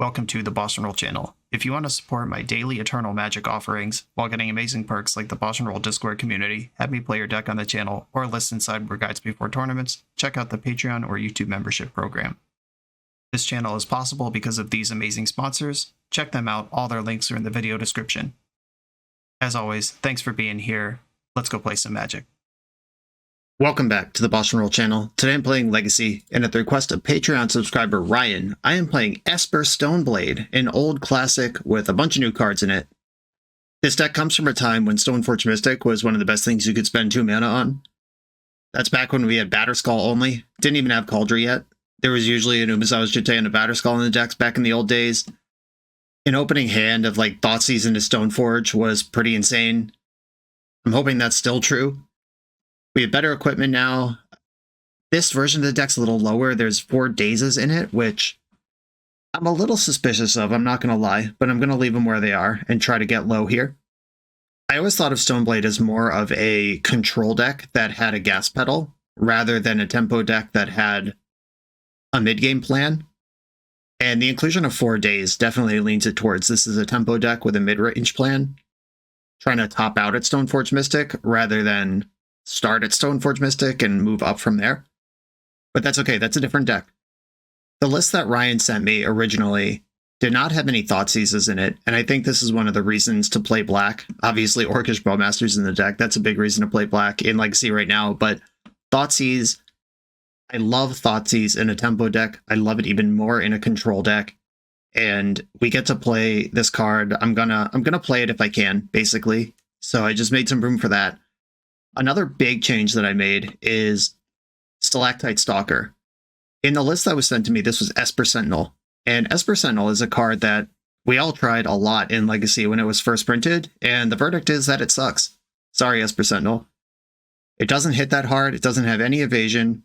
Welcome to the BoshNRoll channel. If you want to support my daily Eternal Magic offerings while getting amazing perks like the BoshNRoll Discord community, have me play your deck on the channel, or listen sideboard guides before tournaments, check out the Patreon or YouTube membership program. This channel is possible because of these amazing sponsors. Check them out, all their links are in the video description. As always, thanks for being here. Let's go play some Magic. Welcome back to the BoshNRoll channel. Today I'm playing Legacy, and at the request of Patreon subscriber Ryan, I am playing Esper Stoneblade, an old classic with a bunch of new cards in it. This deck comes from a time when Stoneforge Mystic was one of the best things you could spend 2 mana on. That's back when we had Batterskull only, didn't even have Kaldra yet. There was usually an Umezawa's Jitte and a Batterskull in the decks back in the old days. An opening hand of like Thoughtseize into Stoneforge was pretty insane. I'm hoping that's still true. We have better equipment now. This version of the deck's a little lower. There's 4 Dazes in it, which I'm a little suspicious of, I'm not going to lie, but I'm going to leave them where they are and try to get low here. I always thought of Stoneblade as more of a control deck that had a gas pedal, rather than a tempo deck that had a mid-game plan. And the inclusion of 4 Days definitely leans it towards this is a tempo deck with a mid-range plan, trying to top out at Stoneforge Mystic, rather than start at Stoneforge Mystic and move up from there. But that's okay, that's a different deck. The list that Ryan sent me originally did not have any Thoughtseizes in it, and I think this is one of the reasons to play black. Obviously, Orcish Bowmasters in the deck, that's a big reason to play black in Legacy right now, but Thoughtseize, I love Thoughtseize in a tempo deck. I love it even more in a control deck. And we get to play this card. I'm gonna play it if I can, basically. So I just made some room for that. Another big change that I made is Stalactite Stalker. In the list that was sent to me, this was Esper Sentinel. And Esper Sentinel is a card that we all tried a lot in Legacy when it was first printed, and the verdict is that it sucks. Sorry, Esper Sentinel. It doesn't hit that hard, it doesn't have any evasion.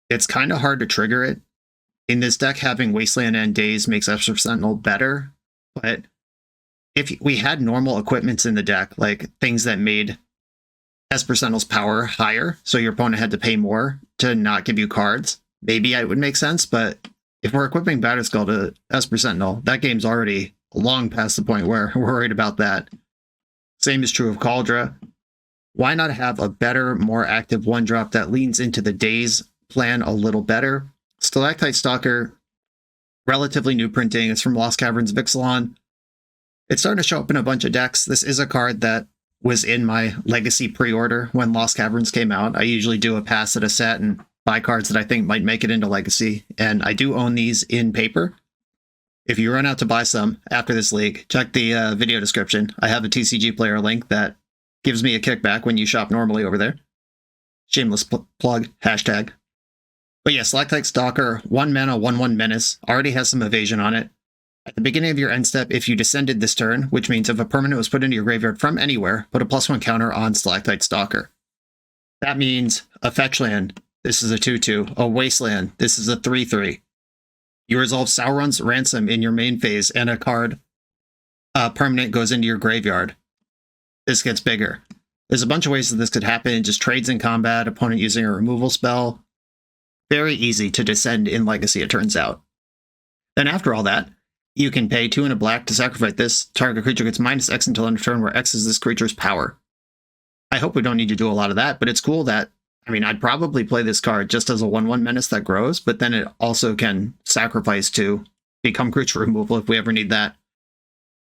It's kind of hard to trigger it. In this deck, having Wasteland and Daze makes Esper Sentinel better, but if we had normal equipments in the deck, like things that made Esper Sentinel's power higher, so your opponent had to pay more to not give you cards, maybe it would make sense, but if we're equipping Batterskull to Esper Sentinel, that game's already long past the point where we're worried about that. Same is true of Kaldra. Why not have a better, more active 1-drop that leans into the Daze plan a little better? Stalactite Stalker, relatively new printing. It's from Lost Caverns of Ixalan. It's starting to show up in a bunch of decks. This is a card that was in my Legacy pre-order when Lost Caverns came out. I usually do a pass at a set and buy cards that I think might make it into Legacy, and I do own these in paper. If you run out to buy some after this league, check the video description. I have a TCG player link that gives me a kickback when you shop normally over there. Shameless plug, hashtag. But yeah, Stalactite Stalker, 1 mana, 1/1 menace, already has some evasion on it. At the beginning of your end step, if you descended this turn, which means if a permanent was put into your graveyard from anywhere, put a +1 counter on Stalactite Stalker. That means a fetch land, this is a 2/2, a wasteland, this is a 3/3. You resolve Sauron's Ransom in your main phase, and a card, permanent, goes into your graveyard. This gets bigger. There's a bunch of ways that this could happen, just trades in combat, opponent using a removal spell. Very easy to descend in Legacy, it turns out. Then after all that, you can pay 2 and a black to sacrifice this. Target creature gets -X until end of turn, where X is this creature's power. I hope we don't need to do a lot of that, but it's cool that, I mean, I'd probably play this card just as a 1/1 menace that grows, but then it also can sacrifice to become creature removal if we ever need that.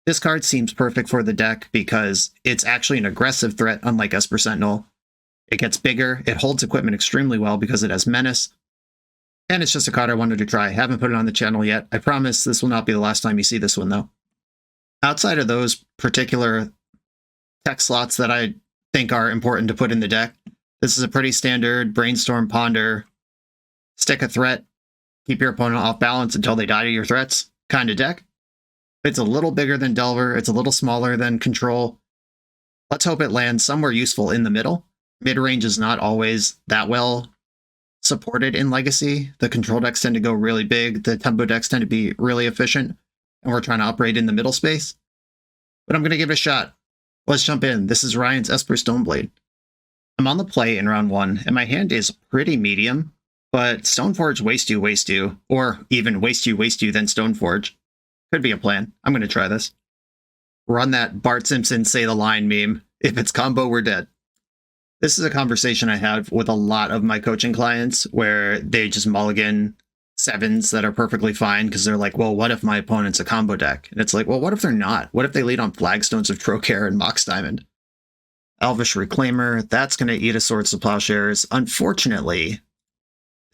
This card seems perfect for the deck because it's actually an aggressive threat, unlike Esper Sentinel. It gets bigger, it holds equipment extremely well because it has menace. And it's just a card I wanted to try. I haven't put it on the channel yet. I promise this will not be the last time you see this one, though. Outside of those particular tech slots that I think are important to put in the deck, this is a pretty standard Brainstorm, Ponder, stick a threat, keep your opponent off balance until they die to your threats kind of deck. It's a little bigger than Delver. It's a little smaller than Control. Let's hope it lands somewhere useful in the middle. Mid-range is not always that well supported in Legacy. The control decks tend to go really big, the tempo decks tend to be really efficient, and we're trying to operate in the middle space. But I'm going to give it a shot. Let's jump in. This is Ryan's Esper Stoneblade. I'm on the play in round 1, and my hand is pretty medium, but Stoneforge waste you, or even waste you, then Stoneforge. Could be a plan. I'm going to try this. Run that Bart Simpson say the line meme. If it's combo, we're dead. This is a conversation I have with a lot of my coaching clients where they just mulligan 7s that are perfectly fine because they're like, well, what if my opponent's a combo deck? And it's like, well, what if they're not? What if they lead on Flagstones of Trocare and Mox Diamond? Elvish Reclaimer, that's going to eat a Swords to Plowshares. Unfortunately,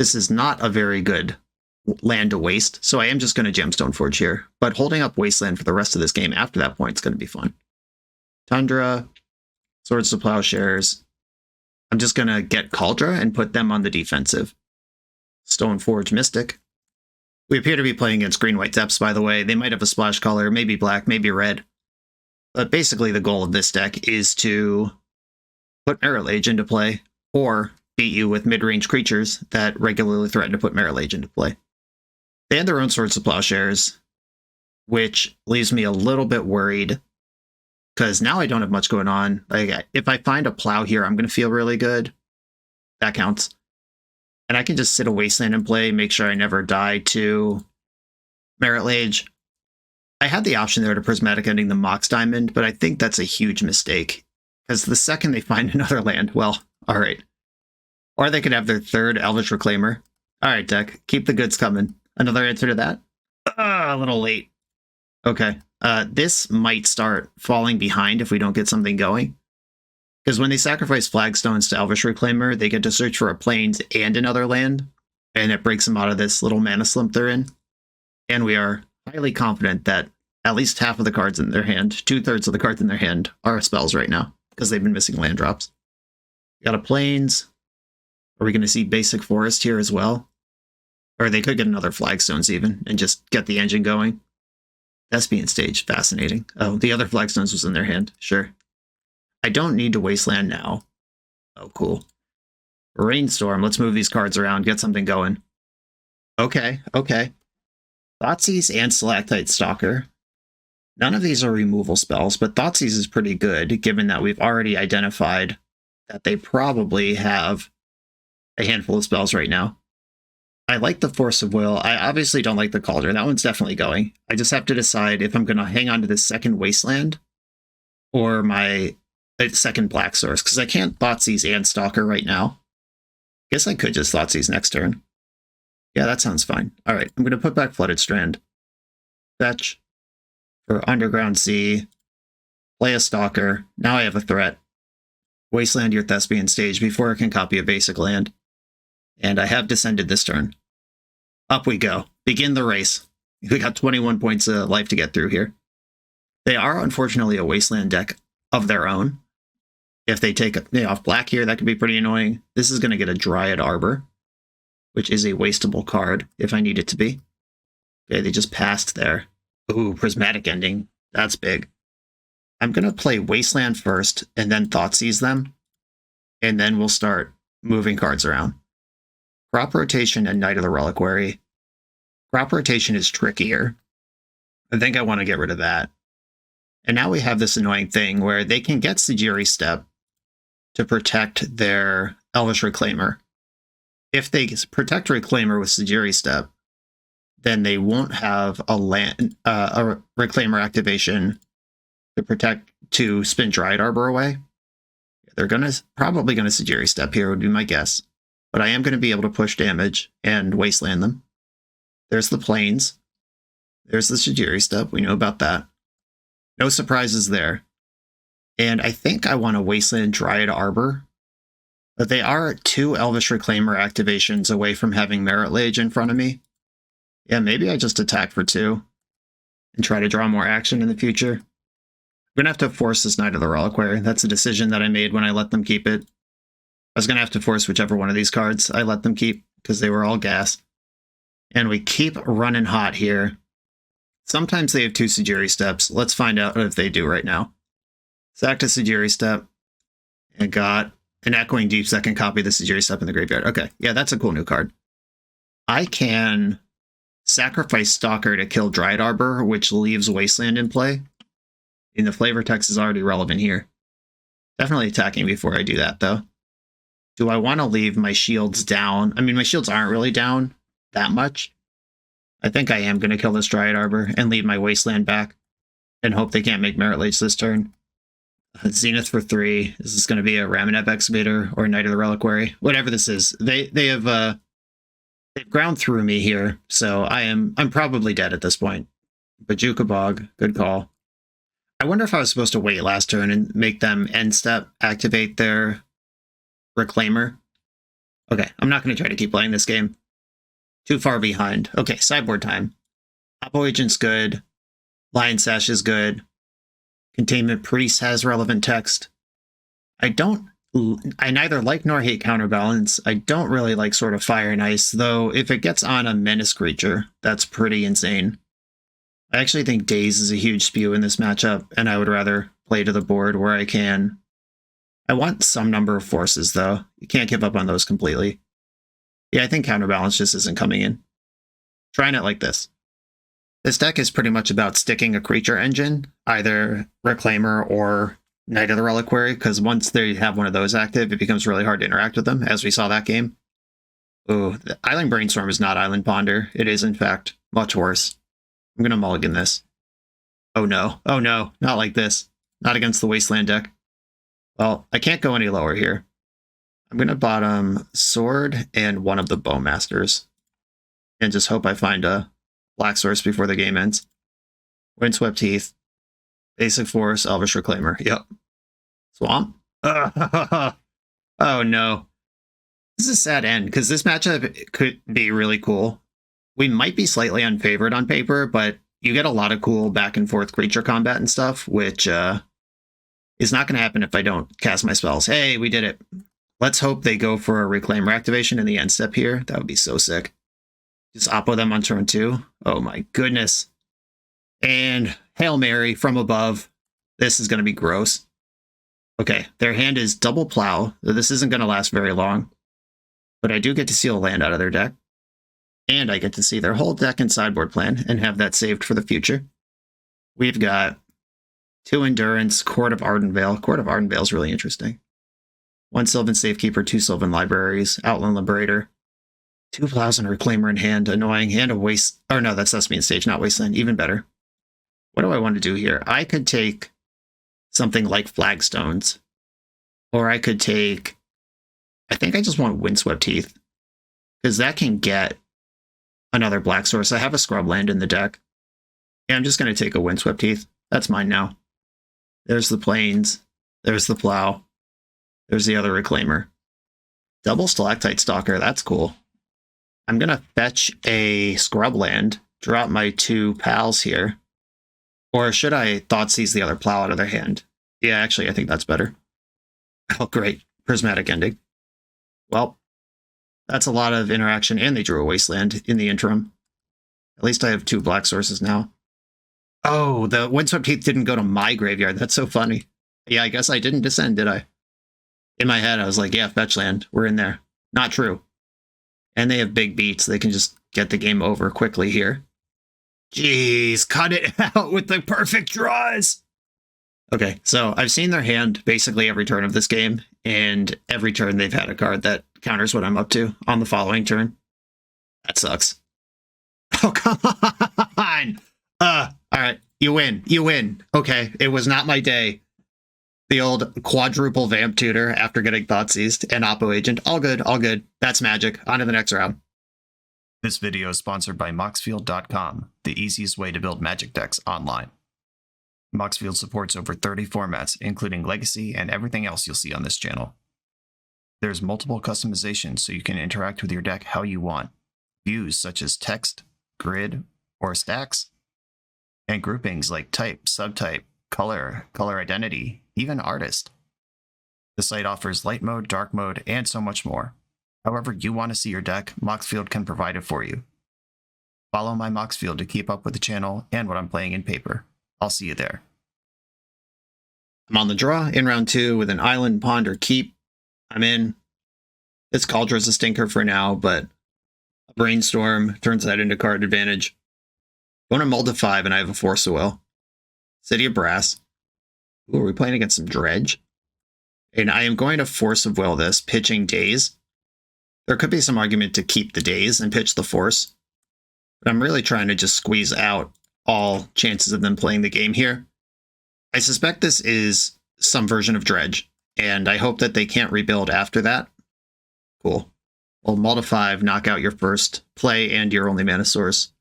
this is not a very good land to waste, so I am just going to Gemstone Forge here. But holding up Wasteland for the rest of this game after that point is going to be fun. Tundra, Swords to Plowshares. I'm just going to get Kaldra and put them on the defensive. Stoneforge Mystic. We appear to be playing against green-white depths, by the way. They might have a splash color, maybe black, maybe red. But basically the goal of this deck is to put Merit Lage into play, or beat you with mid-range creatures that regularly threaten to put Merit Lage into play. They had their own Swords to Plowshares, which leaves me a little bit worried, because now I don't have much going on. Like, if I find a plow here, I'm going to feel really good. That counts. And I can just sit a Wasteland and play, make sure I never die to Merit Lage. I had the option there to Prismatic Ending the Mox Diamond, but I think that's a huge mistake. Because the second they find another land, well, alright. Or they could have their third Elvish Reclaimer. Alright, deck, keep the goods coming. Another answer to that? A little late. Okay. This might start falling behind if we don't get something going. Because when they sacrifice Flagstones to Elvish Reclaimer, they get to search for a Plains and another land, and it breaks them out of this little mana slump they're in. And we are highly confident that at least half of the cards in their hand, 2/3 of the cards in their hand, are spells right now, because they've been missing land drops. We got a Plains. Are we going to see basic Forest here as well? Or they could get another Flagstones even, and just get the engine going. Thespian Stage, fascinating. Oh, the other Flagstones was in their hand, sure. I don't need to Wasteland now. Oh, cool. Rainstorm, let's move these cards around, get something going. Okay, okay. Thoughtseize and Stalactite Stalker. None of these are removal spells, but Thoughtseize is pretty good, given that we've already identified that they probably have a handful of spells right now. I like the Force of Will. I obviously don't like the Cauldron. That one's definitely going. I just have to decide if I'm going to hang on to this second Wasteland or my second Black Source, because I can't Thoughtseize and Stalker right now. Guess I could just Thoughtseize next turn. Yeah, that sounds fine. All right, I'm going to put back Flooded Strand. Fetch for Underground Sea. Play a Stalker. Now I have a threat. Wasteland your Thespian Stage before I can copy a basic land. And I have descended this turn. Up we go. Begin the race. We got 21 points of life to get through here. They are unfortunately a Wasteland deck of their own. If they take off black here, that could be pretty annoying. This is going to get a Dryad Arbor, which is a wasteable card if I need it to be. Okay, they just passed there. Ooh, Prismatic Ending. That's big. I'm going to play Wasteland first and then Thoughtseize them. And then we'll start moving cards around. Crop Rotation and Knight of the Reliquary. Crop Rotation is trickier. I think I want to get rid of that. And now we have this annoying thing where they can get Sejiri Step to protect their Elvish Reclaimer. If they protect Reclaimer with Sejiri Step, then they won't have a Reclaimer activation to spin Dryad Arbor away. They're probably gonna Sejiri Step here would be my guess. But I am going to be able to push damage and Wasteland them. There's the Plains. There's the Sejiri Step. We know about that. No surprises there. And I think I want to Wasteland Dryad Arbor. But they are 2 Elvish Reclaimer activations away from having Merit Lage in front of me. Yeah, maybe I just attack for 2 and try to draw more action in the future. I'm going to have to force this Knight of the Reliquary. That's a decision that I made when I let them keep it. I was going to have to force whichever one of these cards I let them keep, because they were all gas. And we keep running hot here. Sometimes they have 2 Sejiri Steps. Let's find out if they do right now. Sacked a Sejiri Step, and got an Echoing Deep second copy of the Sejiri Step in the graveyard. Okay, yeah, that's a cool new card. I can sacrifice Stalker to kill Dryad Arbor, which leaves Wasteland in play. And the flavor text is already relevant here. Definitely attacking before I do that, though. Do I want to leave my shields down? I mean, my shields aren't really down that much. I think I am going to kill this Dryad Arbor and leave my Wasteland back and hope they can't make Merit Lage this turn. Zenith for 3. Is this going to be a Ramonep Excavator or Knight of the Reliquary? Whatever this is. They've ground through me here, so I'm probably dead at this point. Bajuka Bog, good call. I wonder if I was supposed to wait last turn and make them end step activate their Reclaimer. Okay, I'm not going to try to keep playing this game. Too far behind. Okay, sideboard time. Oppo Agent's good. Lion Sash is good. Containment Priest has relevant text. I neither like nor hate Counterbalance. I don't really like Sword of Fire and Ice, though if it gets on a menace creature, that's pretty insane. I actually think Daze is a huge spew in this matchup, and I would rather play to the board where I can. I want some number of forces, though. You can't give up on those completely. Yeah, I think Counterbalance just isn't coming in. Trying it like this. This deck is pretty much about sticking a creature engine, either Reclaimer or Knight of the Reliquary, because once they have one of those active, it becomes really hard to interact with them, as we saw that game. Ooh, the Island Brainstorm is not Island Ponder. It is, in fact, much worse. I'm going to mulligan this. Oh no, not like this. Not against the Wasteland deck. Well, I can't go any lower here. I'm going to bottom Sword and one of the Bowmasters. And just hope I find a Black Source before the game ends. Windswept Heath. Basic Force, Elvish Reclaimer. Yep. Swamp? Oh no. This is a sad end, because this matchup could be really cool. We might be slightly unfavored on paper, but you get a lot of cool back and forth creature combat and stuff, which is not going to happen if I don't cast my spells. Hey, we did it. Let's hope they go for a Reclaimer activation in the end step here. That would be so sick. Just oppo them on turn 2. Oh my goodness. And Hail Mary from above. This is going to be gross. Okay, their hand is double plow. This isn't going to last very long. But I do get to seal a land out of their deck. And I get to see their whole deck and sideboard plan and have that saved for the future. We've got 2 Endurance, Court of Ardenvale. Court of Ardenvale is really interesting. 1 Sylvan Safekeeper, 2 Sylvan Libraries, Outland Liberator, 2 Plows and a Reclaimer in hand, annoying, and a Waste... Oh no, that's Sesame Stage, not Wasteland, even better. What do I want to do here? I could take something like Flagstones, or I could take... I think I just want Windswept Heath, because that can get another Black Source. I have a Scrub land in the deck. Yeah, I'm just going to take a Windswept Heath. That's mine now. There's the Plains. There's the Plow. There's the other Reclaimer. Double Stalactite Stalker. That's cool. I'm going to fetch a Scrub land, drop my 2 pals here. Or should I Thoughtseize the other Plow out of their hand? Yeah, actually, I think that's better. Oh, great. Prismatic Ending. Well, that's a lot of interaction, and they drew a Wasteland in the interim. At least I have 2 Black Sources now. Oh, the Windswept Heath didn't go to my graveyard. That's so funny. Yeah, I guess I didn't descend, did I? In my head, I was like, yeah, fetch land. We're in there. Not true. And they have big beats. They can just get the game over quickly here. Jeez, cut it out with the perfect draws. Okay, so I've seen their hand basically every turn of this game, and every turn they've had a card that counters what I'm up to on the following turn. That sucks. Oh, come on! Alright, you win. Okay, it was not my day. The old quadruple Vamp Tutor after getting Thoughtseized and Oppo Agent. All good. That's magic. On to the next round. This video is sponsored by Moxfield.com, the easiest way to build Magic decks online. Moxfield supports over 30 formats, including Legacy and everything else you'll see on this channel. There's multiple customizations so you can interact with your deck how you want. Views such as text, grid, or stacks, and groupings like type, subtype, color identity, even artist. The site offers light mode, dark mode, and so much more. However you want to see your deck, Moxfield can provide it for you. Follow my Moxfield to keep up with the channel and what I'm playing in paper. I'll see you there. I'm on the draw in round 2 with an Island, Pond, or Keep. I'm in. This Caldra's a stinker for now, but a Brainstorm turns that into card advantage. Going to Mull to 5, and I have a Force of Will. City of Brass. Ooh, are we playing against some Dredge? And I am going to Force of Will this, pitching Daze. There could be some argument to keep the Daze and pitch the Force. But I'm really trying to just squeeze out all chances of them playing the game here. I suspect this is some version of Dredge, and I hope that they can't rebuild after that. Cool. Well, Mull to 5, knock out your first play and your only mana source.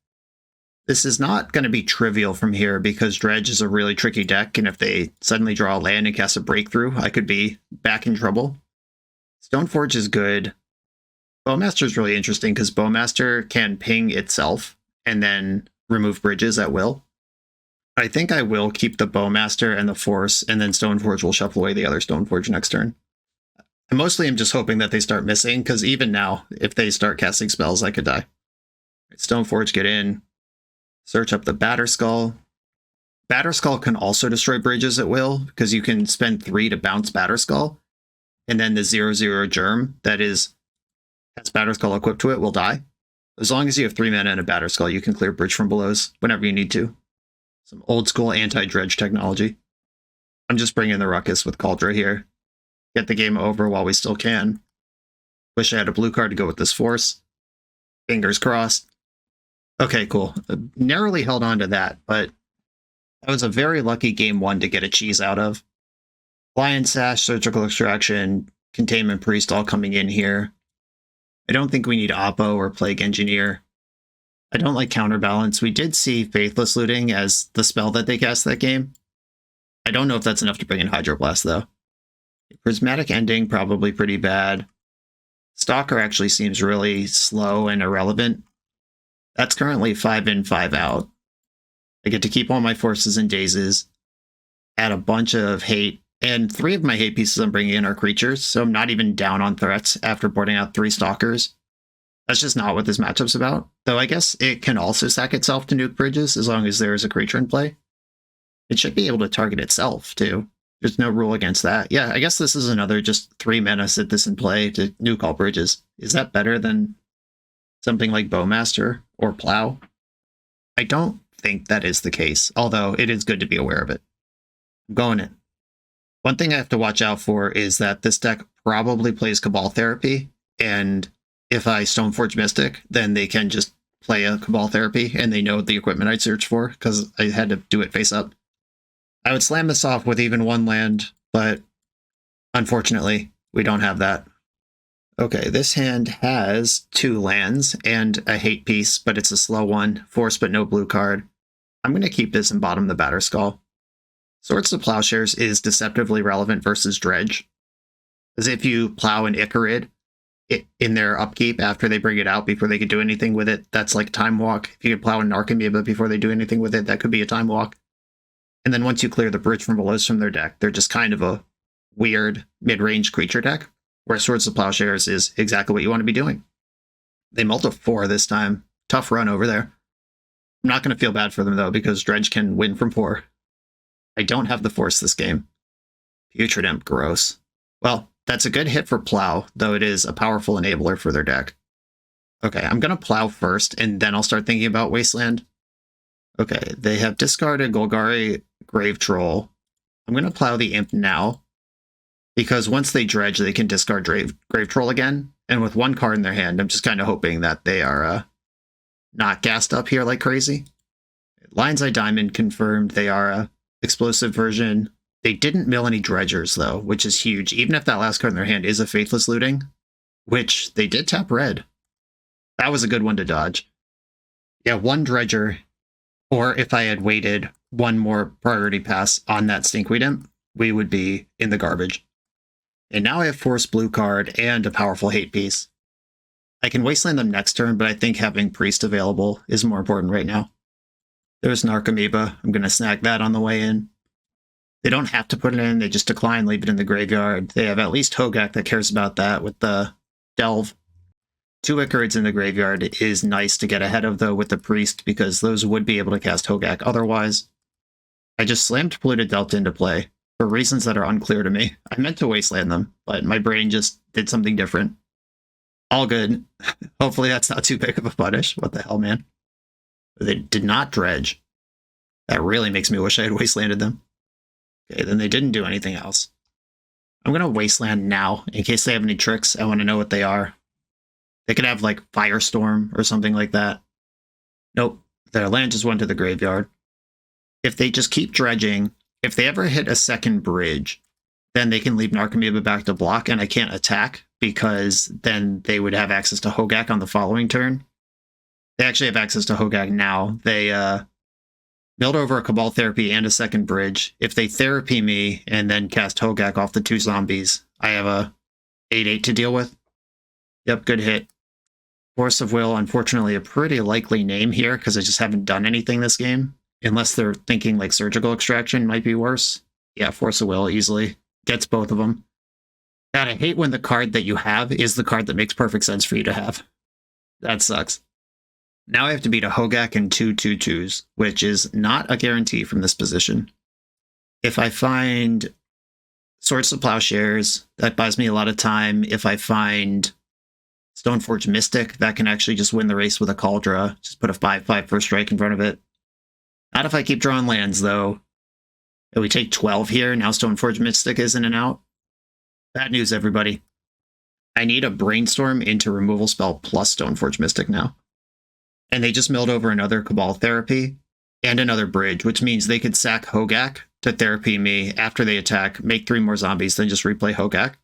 This is not going to be trivial from here because Dredge is a really tricky deck, and if they suddenly draw a land and cast a breakthrough, I could be back in trouble. Stoneforge is good. Bowmaster is really interesting because Bowmaster can ping itself and then remove bridges at will. I think I will keep the Bowmaster and the Force, and then Stoneforge will shuffle away the other Stoneforge next turn. I mostly am just hoping that they start missing, because even now, if they start casting spells, I could die. Stoneforge, get in. Search up the Batterskull. Batterskull can also destroy bridges at will, because you can spend 3 to bounce Batterskull, and then the 0/0 Germ that has Batterskull equipped to it will die. As long as you have 3 mana and a Batterskull, you can clear bridge from belows whenever you need to. Some old school anti-dredge technology. I'm just bringing the ruckus with Kaldra here. Get the game over while we still can. Wish I had a blue card to go with this Force. Fingers crossed. Okay, cool. Narrowly held on to that, but that was a very lucky game 1 to get a cheese out of. Lion Sash, Surgical Extraction, Containment Priest all coming in here. I don't think we need Oppo or Plague Engineer. I don't like Counterbalance. We did see Faithless Looting as the spell that they cast that game. I don't know if that's enough to bring in Hydroblast, though. Prismatic Ending, probably pretty bad. Stalker actually seems really slow and irrelevant. That's currently 5 in, 5 out. I get to keep all my forces and dazes, add a bunch of hate, and 3 of my hate pieces I'm bringing in are creatures, so I'm not even down on threats after boarding out 3 Stalkers. That's just not what this matchup's about, though I guess it can also sack itself to nuke bridges as long as there is a creature in play. It should be able to target itself, too. There's no rule against that. Yeah, I guess this is another just 3 mana sit this in play to nuke all bridges. Is that better than something like Bowmaster or Plow? I don't think that is the case, although it is good to be aware of it. I'm going in. One thing I have to watch out for is that this deck probably plays Cabal Therapy, and if I Stoneforge Mystic, then they can just play a Cabal Therapy, and they know the equipment I'd search for, because I had to do it face up. I would slam this off with even 1 land, but unfortunately, we don't have that. Okay, this hand has 2 lands and a hate piece, but it's a slow one. Force, but no blue card. I'm going to keep this and bottom the Batterskull. Swords to Plowshares is deceptively relevant versus Dredge. As if you plow an Icarid in their upkeep after they bring it out before they could do anything with it, that's like Time Walk. If you could plow an Narcomoeba before they do anything with it, that could be a Time Walk. And then once you clear the bridge from below from their deck, they're just kind of a weird mid-range creature deck, where Swords to Plowshares is exactly what you want to be doing. They multi 4 this time. Tough run over there. I'm not going to feel bad for them, though, because Dredge can win from 4. I don't have the Force this game. Putrid Imp, gross. Well, that's a good hit for Plow, though it is a powerful enabler for their deck. Okay, I'm going to Plow first, and then I'll start thinking about Wasteland. Okay, they have discarded Golgari Grave Troll. I'm going to Plow the Imp now, because once they Dredge, they can discard Grave Troll again, and with 1 card in their hand, I'm just kind of hoping that they are not gassed up here like crazy. Lion's Eye Diamond confirmed they are a explosive version. They didn't mill any Dredgers, though, which is huge, even if that last card in their hand is a Faithless Looting, which they did tap red. That was a good one to dodge. Yeah, 1 Dredger, or if I had waited 1 more priority pass on that Stinkweed Imp, we would be in the garbage. And now I have Force blue card and a powerful hate piece. I can Wasteland them next turn, but I think having Priest available is more important right now. There's Narcomoeba. I'm going to snag that on the way in. They don't have to put it in. They just decline, leave it in the graveyard. They have at least Hogak that cares about that with the Delve. 2 Icarids in the graveyard is nice to get ahead of, though, with the Priest, because those would be able to cast Hogak otherwise. I just slammed Polluted Delta into play for reasons that are unclear to me. I meant to Wasteland them, but my brain just did something different. All good. Hopefully that's not too big of a punish. What the hell, man? They did not Dredge. That really makes me wish I had Wastelanded them. Okay, then they didn't do anything else. I'm going to Wasteland now, in case they have any tricks. I want to know what they are. They could have, like, Firestorm or something like that. Nope. Their land just went to the graveyard. If they just keep dredging, if they ever hit a second bridge, then they can leave Narcomoeba back to block, and I can't attack because then they would have access to Hogak on the following turn. They actually have access to Hogak now. They build over a Cabal Therapy and a second bridge. If they therapy me and then cast Hogak off the 2 zombies, I have a 8/8 to deal with. Yep, good hit. Force of Will, unfortunately, a pretty likely name here because I just haven't done anything this game. Unless they're thinking like Surgical Extraction might be worse. Yeah, Force of Will easily gets both of them. God, I hate when the card that you have is the card that makes perfect sense for you to have. That sucks. Now I have to beat a Hogak and 2 2/2s, which is not a guarantee from this position. If I find Swords to Plowshares, that buys me a lot of time. If I find Stoneforge Mystic, that can actually just win the race with a Cauldra. Just put a 5/5 first strike in front of it. Not if I keep drawing lands, though. If we take 12 here, now Stoneforge Mystic is in and out. Bad news, everybody. I need a Brainstorm into removal spell plus Stoneforge Mystic now. And they just milled over another Cabal Therapy and another bridge, which means they could sack Hogak to therapy me after they attack, make 3 more zombies, then just replay Hogak.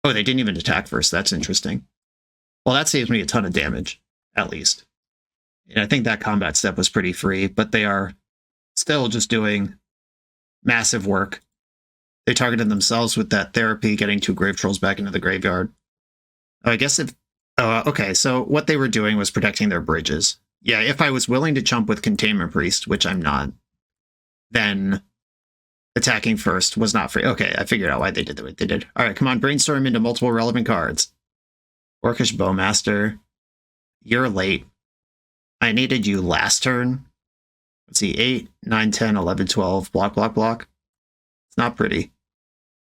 Oh, they didn't even attack first. That's interesting. Well, that saves me a ton of damage, at least. And I think that combat step was pretty free, but they are still just doing massive work. They targeted themselves with that therapy, getting 2 Grave Trolls back into the graveyard. Oh, I guess if... okay, so what they were doing was protecting their bridges. Yeah, if I was willing to chump with Containment Priest, which I'm not, then attacking first was not free. Okay, I figured out why they did the way they did. All right, come on, brainstorm into multiple relevant cards. Orcish Bowmaster, you're late. I needed you last turn. Let's see, 8, 9, 10, 11, 12, block, block, block. It's not pretty.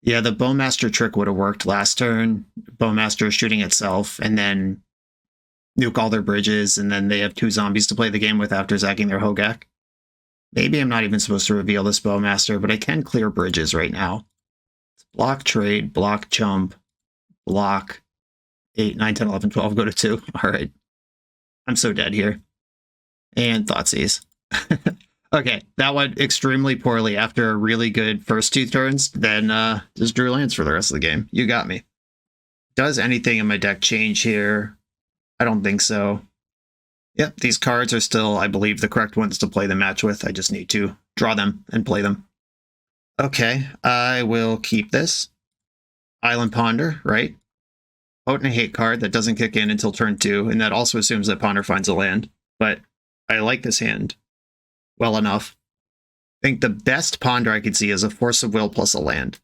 Yeah, the Bowmaster trick would have worked last turn. Bowmaster shooting itself, and then nuke all their bridges, and then they have 2 zombies to play the game with after zacking their Hogak. Maybe I'm not even supposed to reveal this Bowmaster, but I can clear bridges right now. It's block trade, block jump, block 8, 9, 10, 11, 12, go to 2. All right. I'm so dead here. And Thoughtseize. Okay, that went extremely poorly after a really good first 2 turns, then just drew lands for the rest of the game. You got me. Does anything in my deck change here? I don't think so. Yep, these cards are still, I believe, the correct ones to play the match with. I just need to draw them and play them. Okay, I will keep this. Island Ponder, right? Potent Hate card that doesn't kick in until turn 2, and that also assumes that Ponder finds a land. But I like this hand well enough. I think the best Ponder I could see is a Force of Will plus a land.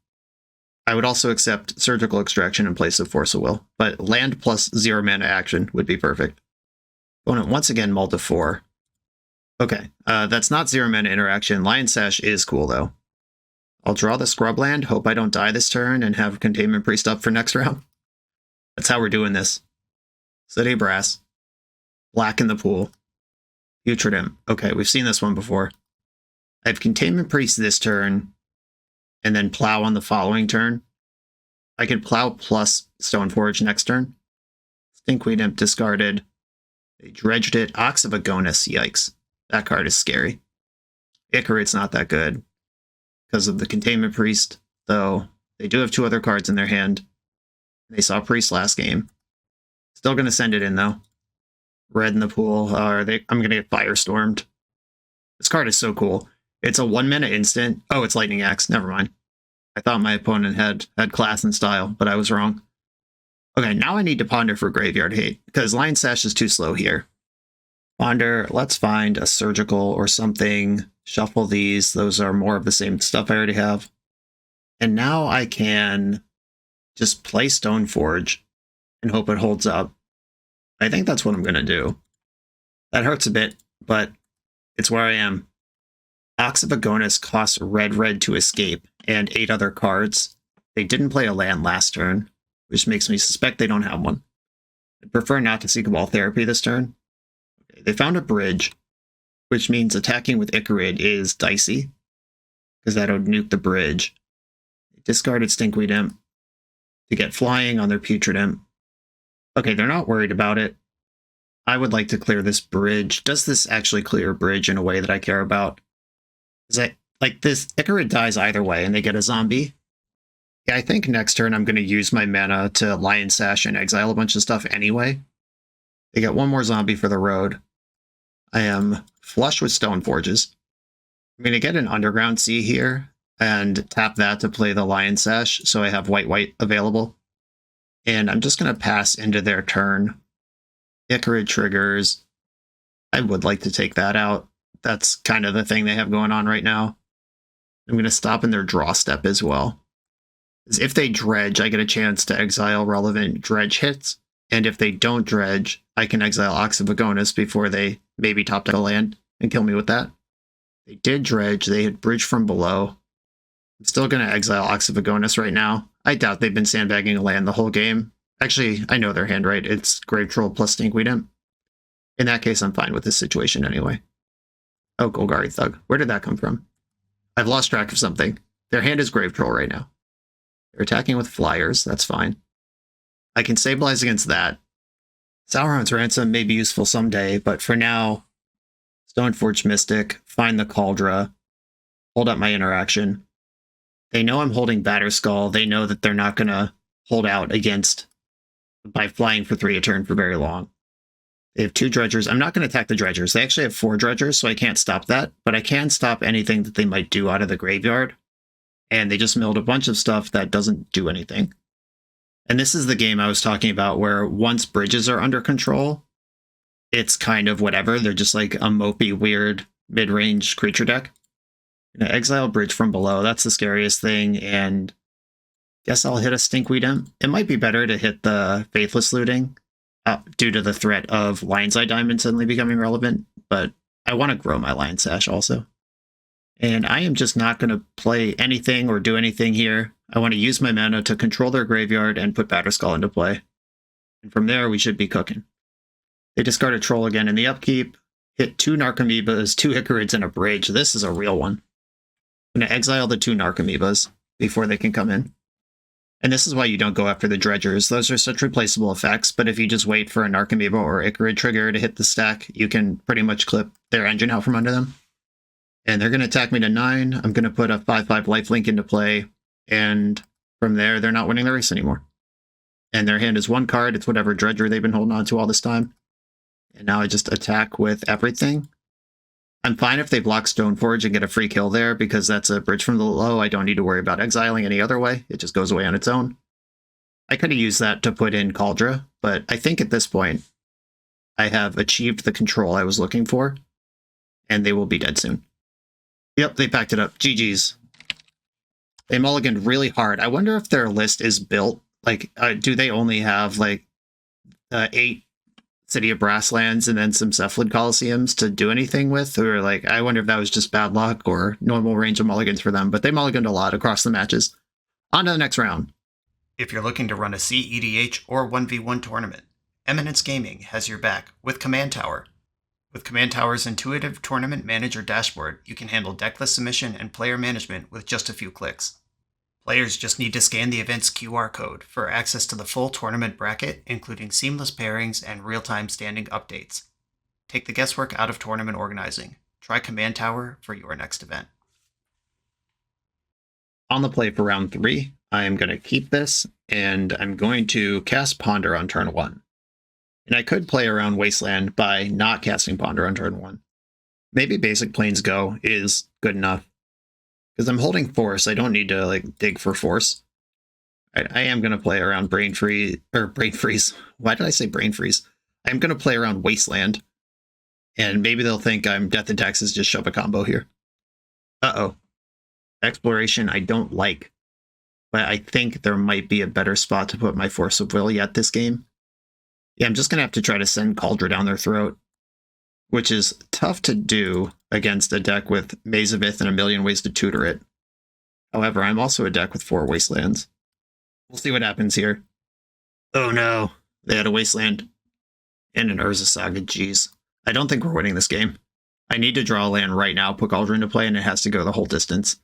I would also accept Surgical Extraction in place of Force of Will, but land plus 0 mana action would be perfect. Opponent once again mulled to 4. Okay, that's not 0 mana interaction. Lion Sash is cool, though. I'll draw the Scrubland, hope I don't die this turn, and have Containment Priest up for next round. That's how we're doing this. City Brass. Black in the pool. Putrid Imp. Okay, we've seen this one before. I have Containment Priest this turn, and then Plow on the following turn. I could Plow plus Stoneforge next turn. Stinkweed Imp discarded. They dredged it. Ox of Agonis. Yikes. That card is scary. Icarid's not that good because of the Containment Priest, though they do have 2 other cards in their hand. They saw Priest last game. Still going to send it in, though. Red in the pool. I'm going to get Firestormed. This card is so cool. It's a 1 mana instant. Oh, it's Lightning Axe. Never mind. I thought my opponent had class and style, but I was wrong. Okay, now I need to ponder for Graveyard Hate, because Lion Sash is too slow here. Ponder, let's find a Surgical or something. Shuffle these. Those are more of the same stuff I already have. And now I can just play Stoneforge and hope it holds up. I think that's what I'm going to do. That hurts a bit, but it's where I am. Ox of Agonis costs red to escape and 8 other cards. They didn't play a land last turn, which makes me suspect they don't have one. I'd prefer not to see Cabal Therapy this turn. Okay, they found a bridge, which means attacking with Icarid is dicey, because that would nuke the bridge. They discarded Stinkweed Imp to get flying on their Putrid Imp. Okay, they're not worried about it. I would like to clear this bridge. Does this actually clear a bridge in a way that I care about? Is that like this Icarid dies either way and they get a zombie? Yeah, I think next turn I'm going to use my mana to Lion Sash and exile a bunch of stuff anyway. They get one more zombie for the road. I am flush with Stone Forges. I'm going to get an Underground Sea here and tap that to play the Lion Sash, so I have white available. And I'm just going to pass into their turn. Icarid triggers. I would like to take that out. That's kind of the thing they have going on right now. I'm going to stop in their draw step as well. If they dredge, I get a chance to exile relevant dredge hits. And if they don't dredge, I can exile Ox of Agonis before they maybe top deck a land and kill me with that. They did dredge. They hit bridge from below. I'm still going to exile Ox of Agonis right now. I doubt they've been sandbagging a land the whole game. Actually, I know their hand right. It's Grave Troll plus Stinkweed Imp. In that case, I'm fine with this situation anyway. Oh, Golgari Thug. Where did that come from? I've lost track of something. Their hand is Grave Troll right now. They're attacking with flyers. That's fine. I can stabilize against that. Sauron's Ransom may be useful someday, but for now, Stoneforge Mystic, find the Cauldra, hold up my interaction. They know I'm holding Batterskull. They know that they're not going to hold out against by flying for 3 a turn for very long. They have 2 dredgers. I'm not going to attack the dredgers. They actually have 4 dredgers, so I can't stop that, but I can stop anything that they might do out of the graveyard. And they just milled a bunch of stuff that doesn't do anything. And this is the game I was talking about where once bridges are under control, it's kind of whatever. They're just like a mopey, weird, mid-range creature deck. I'm going to exile bridge from below. That's the scariest thing, and guess I'll hit a Stinkweed Imp. It might be better to hit the Faithless Looting due to the threat of Lion's Eye Diamond suddenly becoming relevant, but I want to grow my Lion Sash also. And I am just not going to play anything or do anything here. I want to use my mana to control their graveyard and put Batterskull into play. And from there, we should be cooking. They discard a Troll again in the upkeep, hit 2 Narcomoebas, 2 Icarids, and a Bridge. This is a real one. I'm going to exile the 2 Narcomoebas before they can come in. And this is why you don't go after the Dredgers. Those are such replaceable effects, but if you just wait for a Narcomoeba or Icarid trigger to hit the stack, you can pretty much clip their engine out from under them. And they're going to attack me to 9. I'm going to put a 5/5 lifelink into play, and from there, they're not winning the race anymore. And their hand is 1 card. It's whatever Dredger they've been holding on to all this time. And now I just attack with everything. I'm fine if they block Stoneforge and get a free kill there, because that's a bridge from the low. I don't need to worry about exiling any other way. It just goes away on its own. I could have used that to put in Cauldra, but I think at this point, I have achieved the control I was looking for, and they will be dead soon. Yep, they packed it up. GG's. They mulliganed really hard. I wonder if their list is built. Like, do they only have, like, 8 City of Brasslands and then some Cephalid Colosseums to do anything with? Or, like, I wonder if that was just bad luck or normal range of mulligans for them. But they mulliganed a lot across the matches. On to the next round. If you're looking to run a CEDH or 1v1 tournament, Eminence Gaming has your back with Command Tower. With Command Tower's intuitive tournament manager dashboard, you can handle decklist submission and player management with just a few clicks. Players just need to scan the event's QR code for access to the full tournament bracket, including seamless pairings and real-time standing updates. Take the guesswork out of tournament organizing. Try Command Tower for your next event. On the play for round 3, I am going to keep this, and I'm going to cast Ponder on turn 1. And I could play around Wasteland by not casting Ponder on turn 1. Maybe basic Plains Go is good enough. Because I'm holding Force, I don't need to like dig for Force. I am going to play around Brain Freeze. Why did I say Brain Freeze? I'm going to play around Wasteland. And maybe they'll think I'm Death and Taxes, just shove a combo here. Uh-oh. Exploration I don't like. But I think there might be a better spot to put my Force of Will yet this game. Yeah, I'm just going to have to try to send Cauldra down their throat, which is tough to do against a deck with Maze of Ith and a million ways to tutor it. However, I'm also a deck with 4 Wastelands. We'll see what happens here. Oh no, they had a Wasteland and an Urza Saga, jeez. I don't think we're winning this game. I need to draw a land right now, put Cauldra into play, and it has to go the whole distance.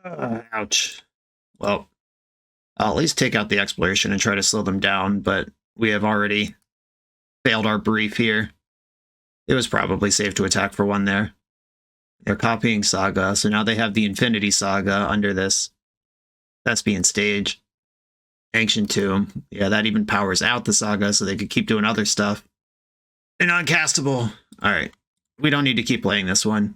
Ouch. Well, I'll at least take out the Exploration and try to slow them down, but we have already failed our brief here. It was probably safe to attack for one there. They're copying Saga, so now they have the Infinity Saga under this Thespian stage. Ancient Tomb. Yeah, that even powers out the Saga so they could keep doing other stuff. And uncastable. Alright. We don't need to keep playing this one.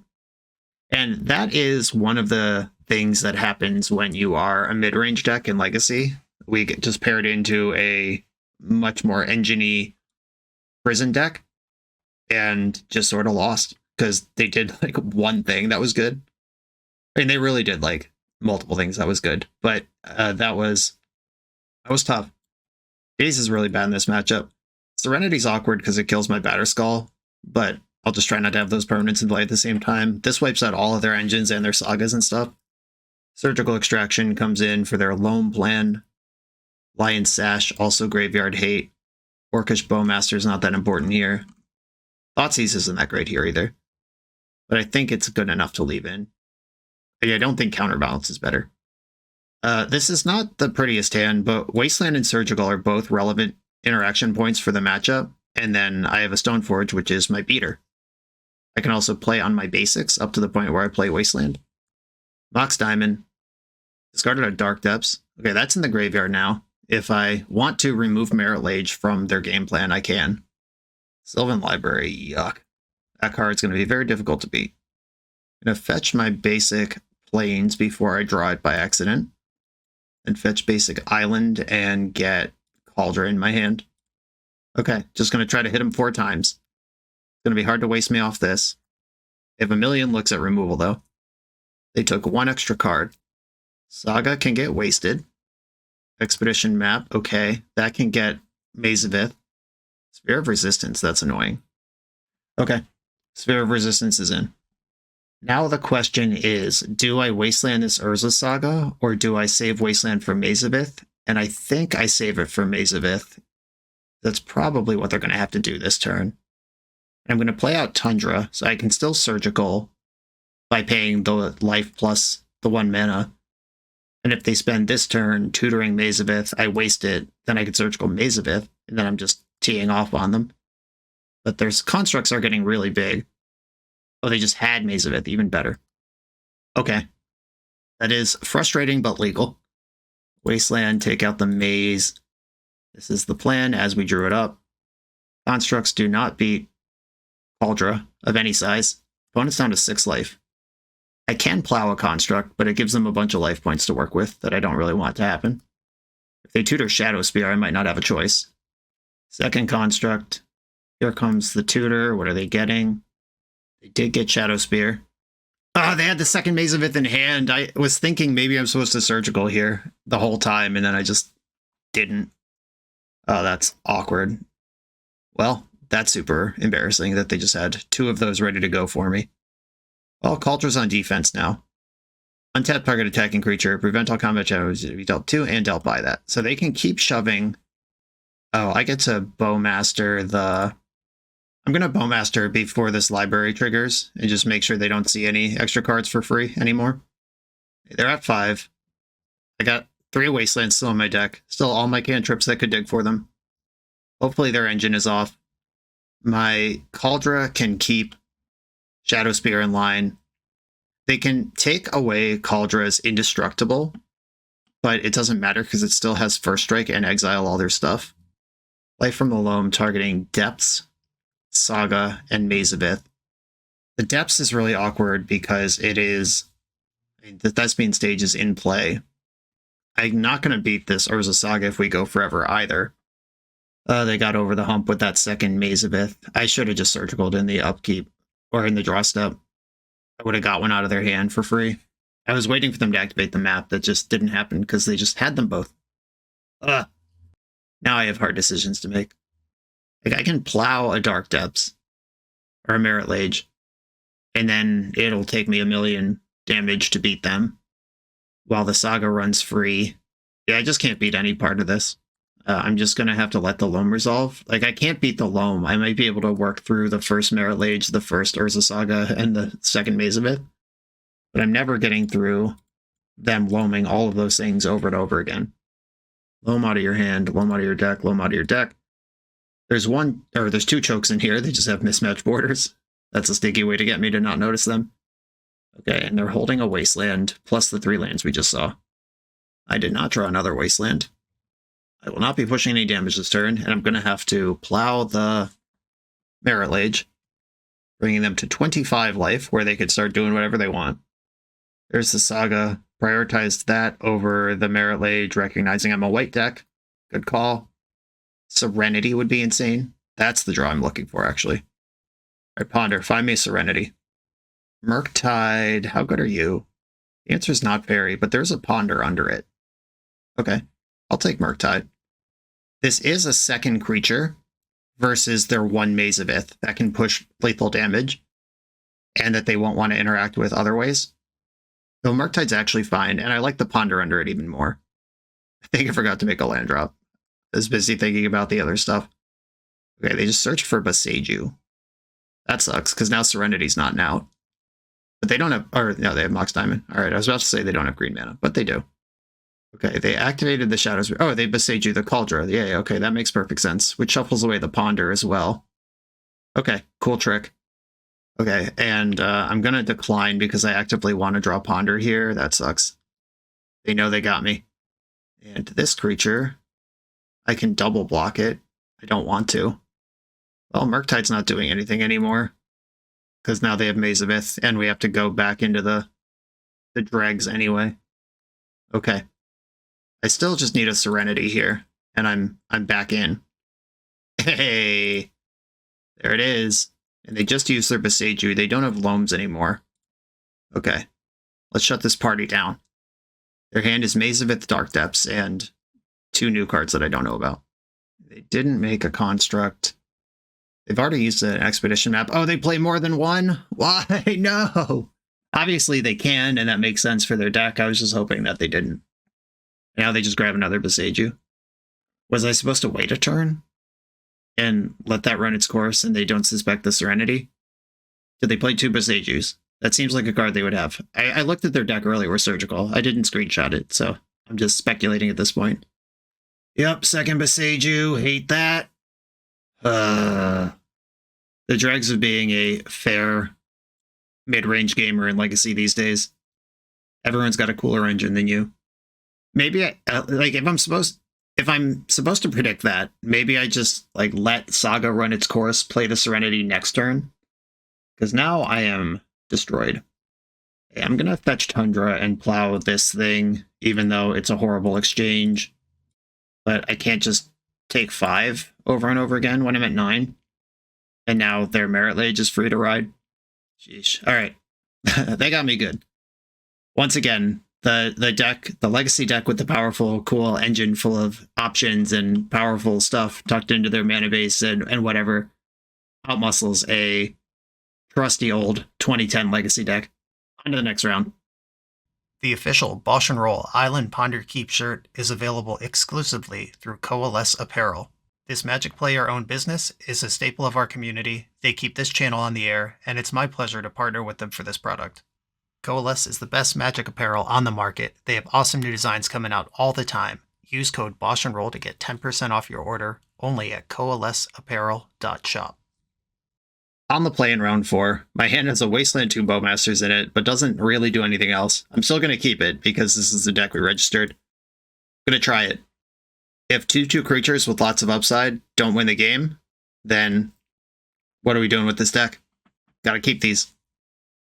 And that is one of the things that happens when you are a mid-range deck in Legacy. We get just paired into a much more engine-y prison deck and just sort of lost because they did like one thing that was good. I mean, they really did like multiple things that was good, but that was tough. Daze is really bad in this matchup. Serenity's awkward because it kills my Batterskull, but I'll just try not to have those permanents in play at the same time. This wipes out all of their engines and their sagas and stuff. Surgical Extraction comes in for their Loam plan. Lion Sash, also Graveyard Hate. Orcish Bowmasters not that important here. Thoughtseize isn't that great here either. But I think it's good enough to leave in. I don't think Counterbalance is better. This is not the prettiest hand, but Wasteland and Surgical are both relevant interaction points for the matchup. And then I have a Stoneforge, which is my beater. I can also play on my basics up to the point where I play Wasteland. Mox Diamond. Discarded a Dark Depths. Okay, that's in the graveyard now. If I want to remove Merit Lage from their game plan, I can. Sylvan Library, yuck. That card's going to be very difficult to beat. I'm going to fetch my basic Plains before I draw it by accident. And fetch basic Island and get Cauldron in my hand. Okay, just going to try to hit him 4 times. It's going to be hard to waste me off this. If a million looks at removal, though. They took 1 extra card. Saga can get wasted. Expedition Map, okay. That can get Maze of Ith. Sphere of Resistance, that's annoying. Okay, Sphere of Resistance is in. Now the question is, do I Wasteland this Urza Saga, or do I save Wasteland for Maze of Ith? And I think I save it for Maze of Ith. That's probably what they're going to have to do this turn. I'm going to play out Tundra, so I can still Surgical by paying the life plus the 1 mana. And if they spend this turn tutoring Maze of Ith, I waste it, then I can Surgical Maze of Ith, and then I'm just teeing off on them. But their constructs are getting really big. Oh, they just had Maze of Ith, even better. Okay. That is frustrating, but legal. Wasteland, take out the Maze. This is the plan as we drew it up. Constructs do not beat Cauldron of any size. Opponent's down to 6 life. I can plow a construct, but it gives them a bunch of life points to work with that I don't really want to happen. If they tutor Shadow Spear, I might not have a choice. Second construct. Here comes the tutor. What are they getting? They did get Shadow Spear. Oh, they had the second Maze of Ith in hand. I was thinking maybe I'm supposed to Surgical here the whole time, and then I just didn't. Oh, that's awkward. Well, that's super embarrassing that they just had 2 of those ready to go for me. Well, Cauldron's on defense now. Untap target attacking creature, prevent all combat damage to be dealt to and dealt by that. So they can keep shoving. Oh, I get to Bowmaster the... I'm going to Bowmaster before this library triggers and just make sure they don't see any extra cards for free anymore. They're at 5. I got 3 Wastelands still in my deck. Still all my cantrips that could dig for them. Hopefully their engine is off. My Cauldron can keep Shadow Spear in line. They can take away Cauldron's Indestructible, but it doesn't matter because it still has First Strike and exile all their stuff. Life from the Loam targeting Depths, Saga, and Maze of Ith. The Depths is really awkward because it is... the Thespian stage is in play. I'm not going to beat this Urza Saga if we go forever either. They got over the hump with that second Maze of Ith. I should have just Surgicaled in the upkeep, or in the draw step. I would have got one out of their hand for free. I was waiting for them to activate the map. That just didn't happen because they just had them both. Ugh. Now I have hard decisions to make. Like, I can plow a Dark Depths, or a Merit Lage, and then it'll take me 1 million damage to beat them, while the Saga runs free. Yeah, I just can't beat any part of this. I'm just going to have to let the Loam resolve. Like, I can't beat the Loam. I might be able to work through the first Merit Lage, the first Urza Saga, and the second Maze of Ith. But I'm never getting through them Loaming all of those things over and over again. Loam out of your hand, Loam out of your deck, Loam out of your deck. There's two chokes in here. They just have mismatched borders. That's a sneaky way to get me to not notice them. Okay, and they're holding a wasteland plus the 3 lands we just saw. I did not draw another wasteland. I will not be pushing any damage this turn, and I'm going to have to plow the Merit Lage, bringing them to 25 life, where they could start doing whatever they want. There's the Saga. Prioritized that over the Merit Lage, recognizing I'm a white deck. Good call. Serenity would be insane. That's the draw I'm looking for, actually. All right, Ponder, find me Serenity. Murktide, how good are you? The answer is not very, but there's a Ponder under it. Okay, I'll take Murktide. This is a second creature versus their 1 Maze of Ith that can push lethal damage and that they won't want to interact with other ways. So Murktide's actually fine, and I like the Ponder under it even more. I think I forgot to make a land drop. I was busy thinking about the other stuff. Okay, they just searched for Boseiju. That sucks, because now Serenity's not out. But they don't have, or no, they have Mox Diamond. All right, I was about to say they don't have green mana, but they do. Okay, they activated the Shadows. Oh, they Boseiju the Cauldron. Yeah, okay, that makes perfect sense. Which shuffles away the Ponder as well. Okay, cool trick. Okay, and I'm going to decline because I actively want to draw Ponder here. That sucks. They know they got me. And this creature, I can double block it. I don't want to. Well, Murktide's not doing anything anymore, because now they have Maze of Ith, and we have to go back into the dregs anyway. Okay. I still just need a Serenity here, and I'm back in. Hey! There it is. And they just used their Boseiju. They don't have Loams anymore. Okay. Let's shut this party down. Their hand is Maze of Ith, Dark Depths, and 2 new cards that I don't know about. They didn't make a construct. They've already used an expedition map. Oh, they play more than one? Why? No! Obviously they can, and that makes sense for their deck. I was just hoping that they didn't. Now they just grab another Boseiju. Was I supposed to wait a turn and let that run its course and they don't suspect the Serenity? Did they play 2 Boseijus? That seems like a card they would have. I looked at their deck earlier with Surgical. I didn't screenshot it, so I'm just speculating at this point. Yep, second Boseiju. Hate that. The dregs of being a fair mid-range gamer in Legacy these days. Everyone's got a cooler engine than you. Maybe if I'm supposed to predict that, maybe I just let Saga run its course, play the Serenity next turn, because now I am destroyed. I'm gonna fetch Tundra and plow this thing, even though it's a horrible exchange. But I can't just take 5 over and over again when I'm at 9. And now their Merit Lage is free to ride. Sheesh. All right. They got me good. Once again, the deck, the Legacy deck with the powerful, cool engine full of options and powerful stuff tucked into their mana base and whatever, outmuscles a trusty old 2010 Legacy deck. On to the next round. The official BoshNRoll Island Ponder Keep shirt is available exclusively through Coalesce Apparel. This Magic player-owned business is a staple of our community. They keep this channel on the air, and it's my pleasure to partner with them for this product. Coalesce is the best Magic apparel on the market. They have awesome new designs coming out all the time. Use code BoshNRoll to get 10% off your order, only at coalesceapparel.shop. On the play in round 4, my hand has a Wasteland 2 Bowmasters in it, but doesn't really do anything else. I'm still going to keep it, because this is the deck we registered. I'm going to try it. If 2/2 creatures with lots of upside don't win the game, then what are we doing with this deck? Gotta keep these.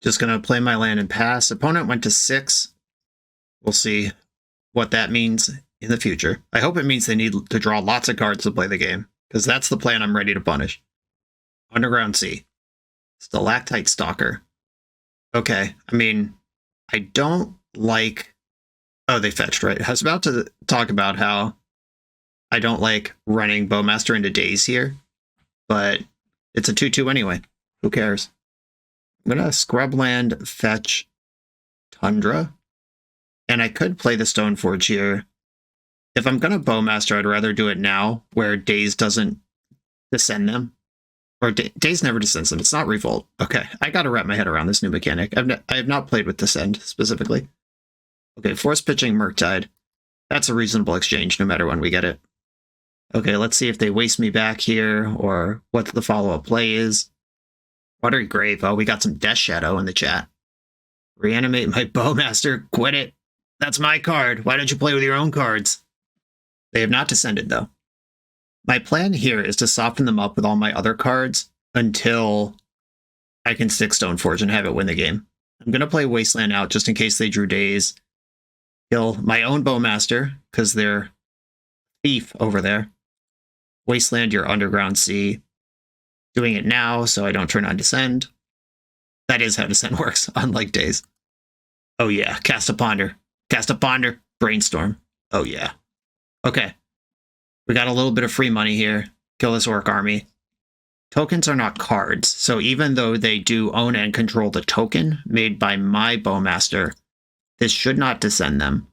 Just gonna play my land and pass. Opponent went to 6. We'll see what that means in the future. I hope it means they need to draw lots of cards to play the game, because that's the plan I'm ready to punish. Underground Sea. Stalactite Stalker. Okay, I mean, I don't like... Oh, they fetched, right? I was about to talk about how I don't like running Bowmaster into Daze here, but it's a 2/2 anyway. Who cares? I'm going to Scrubland, fetch Tundra, and I could play the Stoneforge here. If I'm going to Bowmaster, I'd rather do it now, where Daze doesn't descend them. Or Daze never descends them. It's not Revolt. Okay, I got to wrap my head around this new mechanic. I have not played with Descend, specifically. Okay, Force Pitching Murktide. That's a reasonable exchange, no matter when we get it. Okay, let's see if they waste me back here or what the follow-up play is. Watery Grave. Oh, we got some Death Shadow in the chat. Reanimate my Bowmaster. Quit it. That's my card. Why don't you play with your own cards? They have not descended, though. My plan here is to soften them up with all my other cards until I can stick Stoneforge and have it win the game. I'm going to play Wasteland out just in case they drew Daze. Kill my own Bowmaster, because they're thief over there. Wasteland your Underground Sea. Doing it now so I don't turn on Descend. That is how Descend works, unlike Daze. Oh yeah, cast a Ponder. Cast a Ponder. Brainstorm. Oh yeah. Okay. We got a little bit of free money here. Kill this Orc army. Tokens are not cards, so even though they do own and control the token made by my Bowmaster, this should not descend them.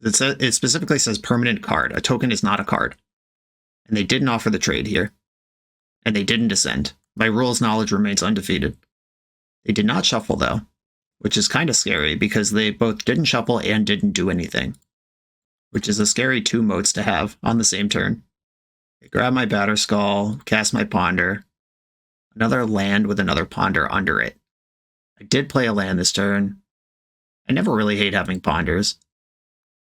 It specifically says permanent card. A token is not a card. And they didn't offer the trade here. And they didn't descend. My rules knowledge remains undefeated. They did not shuffle, though, which is kind of scary because they both didn't shuffle and didn't do anything, which is a scary 2 modes to have on the same turn. I grab my Batterskull, cast my Ponder, another land with another Ponder under it. I did play a land this turn. I never really hate having Ponders.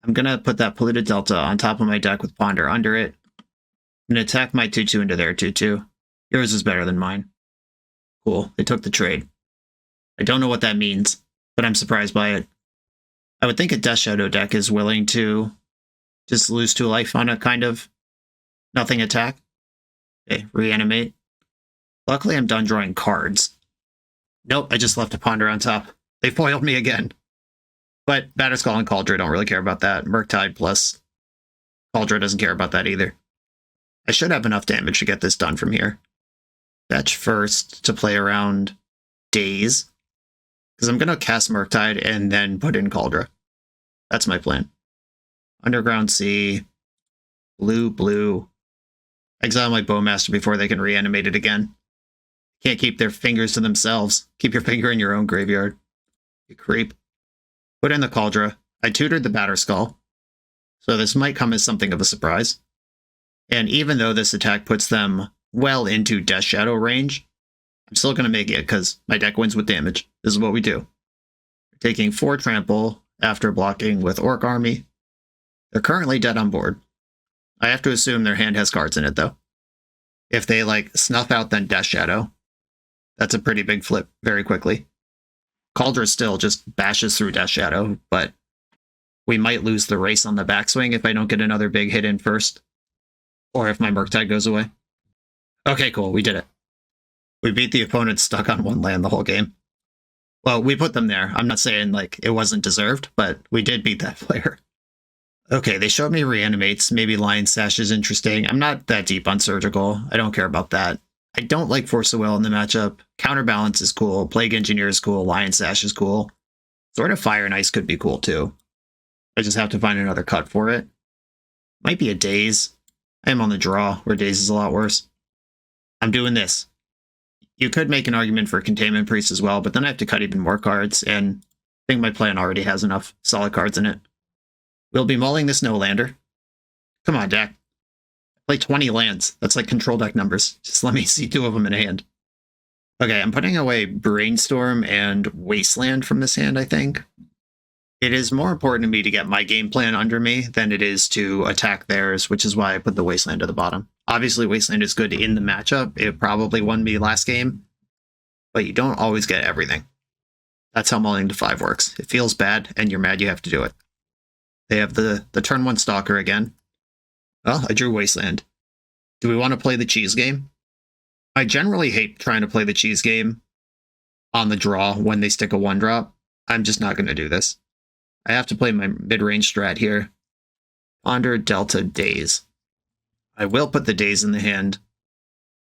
I'm going to put that Polluted Delta on top of my deck with Ponder under it. I'm going to attack my 2-2 into their 2-2. Yours is better than mine. Cool, they took the trade. I don't know what that means, but I'm surprised by it. I would think a Death Shadow deck is willing to just lose 2 life on a kind of nothing attack. Okay, reanimate. Luckily, I'm done drawing cards. Nope, I just left a Ponder on top. They foiled me again. But Batterskull and Kaldra don't really care about that. Murktide plus Kaldra doesn't care about that either. I should have enough damage to get this done from here. Fetch first to play around Daze. Because I'm going to cast Murktide and then put in Kaldra. That's my plan. Underground Sea. Blue. Exile my Bowmaster before they can reanimate it again. Can't keep their fingers to themselves. Keep your finger in your own graveyard. You creep. Put in the Kaldra. I tutored the Batterskull. So this might come as something of a surprise. And even though this attack puts them well into Death Shadow range, I'm still going to make it because my deck wins with damage. This is what we do. We're taking 4 trample after blocking with Orc Army. They're currently dead on board. I have to assume their hand has cards in it, though. If they, snuff out then Death Shadow, that's a pretty big flip very quickly. Kaldra still just bashes through Death Shadow, but we might lose the race on the backswing if I don't get another big hit in first. Or if my Murktide goes away. Okay, cool, we did it. We beat the opponent stuck on 1 land the whole game. Well, we put them there. I'm not saying, it wasn't deserved, but we did beat that player. Okay, they showed me reanimates. Maybe Lion Sash is interesting. I'm not that deep on Surgical. I don't care about that. I don't like Force of Will in the matchup. Counterbalance is cool. Plague Engineer is cool. Lion Sash is cool. Sword of Fire and Ice could be cool, too. I just have to find another cut for it. Might be a Daze. I am on the draw, where Daze is a lot worse. I'm doing this. You could make an argument for Containment Priest as well, but then I have to cut even more cards, and I think my plan already has enough solid cards in it. We'll be mulling this no-lander. Come on, deck. Play 20 lands. That's like control deck numbers. Just let me see 2 of them in hand. Okay, I'm putting away Brainstorm and Wasteland from this hand, I think. It is more important to me to get my game plan under me than it is to attack theirs, which is why I put the Wasteland at the bottom. Obviously, Wasteland is good in the matchup. It probably won me last game, but you don't always get everything. That's how mulling to 5 works. It feels bad, and you're mad you have to do it. They have the turn 1 Stalker again. Well, I drew Wasteland. Do we want to play the cheese game? I generally hate trying to play the cheese game on the draw when they stick a 1-drop. I'm just not going to do this. I have to play my mid-range strat here. Ponder, Delta, Daze. I will put the Daze in the hand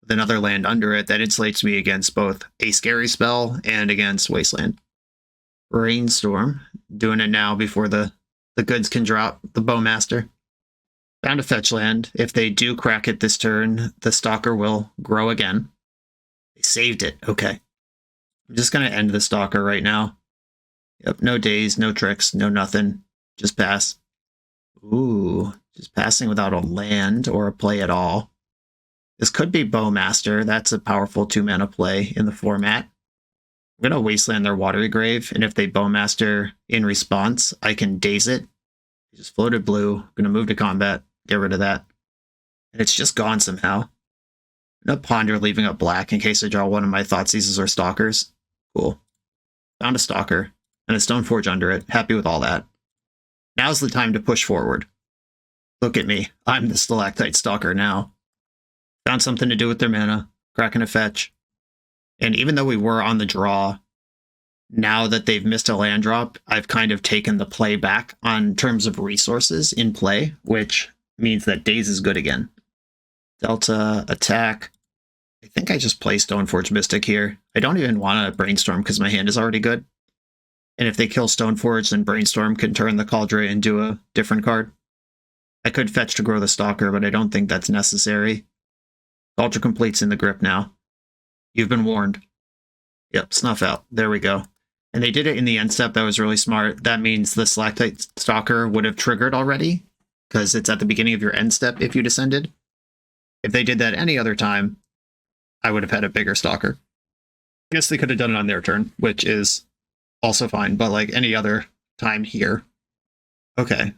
with another land under it that insulates me against both a scary spell and against Wasteland. Brainstorm. Doing it now before the goods can drop the Bowmaster. Found a fetch land. If they do crack it this turn, the Stalker will grow again. They saved it. Okay. I'm just going to end the Stalker right now. Yep, no Daze, no tricks, no nothing. Just pass. Ooh. Just passing without a land or a play at all. This could be Bowmaster. That's a powerful 2-mana play in the format. I'm going to Wasteland their Watery Grave, and if they Bowmaster in response, I can Daze it. Just floated blue. I'm going to move to combat, get rid of that. And it's just gone somehow. I'm going to ponder leaving up black in case I draw one of my Thoughtseizes or Stalkers. Cool. Found a Stalker, and a Stoneforge under it. Happy with all that. Now's the time to push forward. Look at me. I'm the Stalactite Stalker now. Found something to do with their mana. Cracking a fetch. And even though we were on the draw, now that they've missed a land drop, I've kind of taken the play back on terms of resources in play, which means that Daze is good again. Delta, attack. I think I just play Stoneforge Mystic here. I don't even want to Brainstorm because my hand is already good. And if they kill Stoneforge, then Brainstorm can turn the Cauldron into a different card. I could fetch to grow the Stalker, but I don't think that's necessary. Cauldron completes in the grip now. You've been warned. Yep, snuff out. There we go. And they did it in the end step. That was really smart. That means the Stalactite Stalker would have triggered already, because it's at the beginning of your end step if you descended. If they did that any other time, I would have had a bigger Stalker. I guess they could have done it on their turn, which is also fine, but like any other time here. Okay.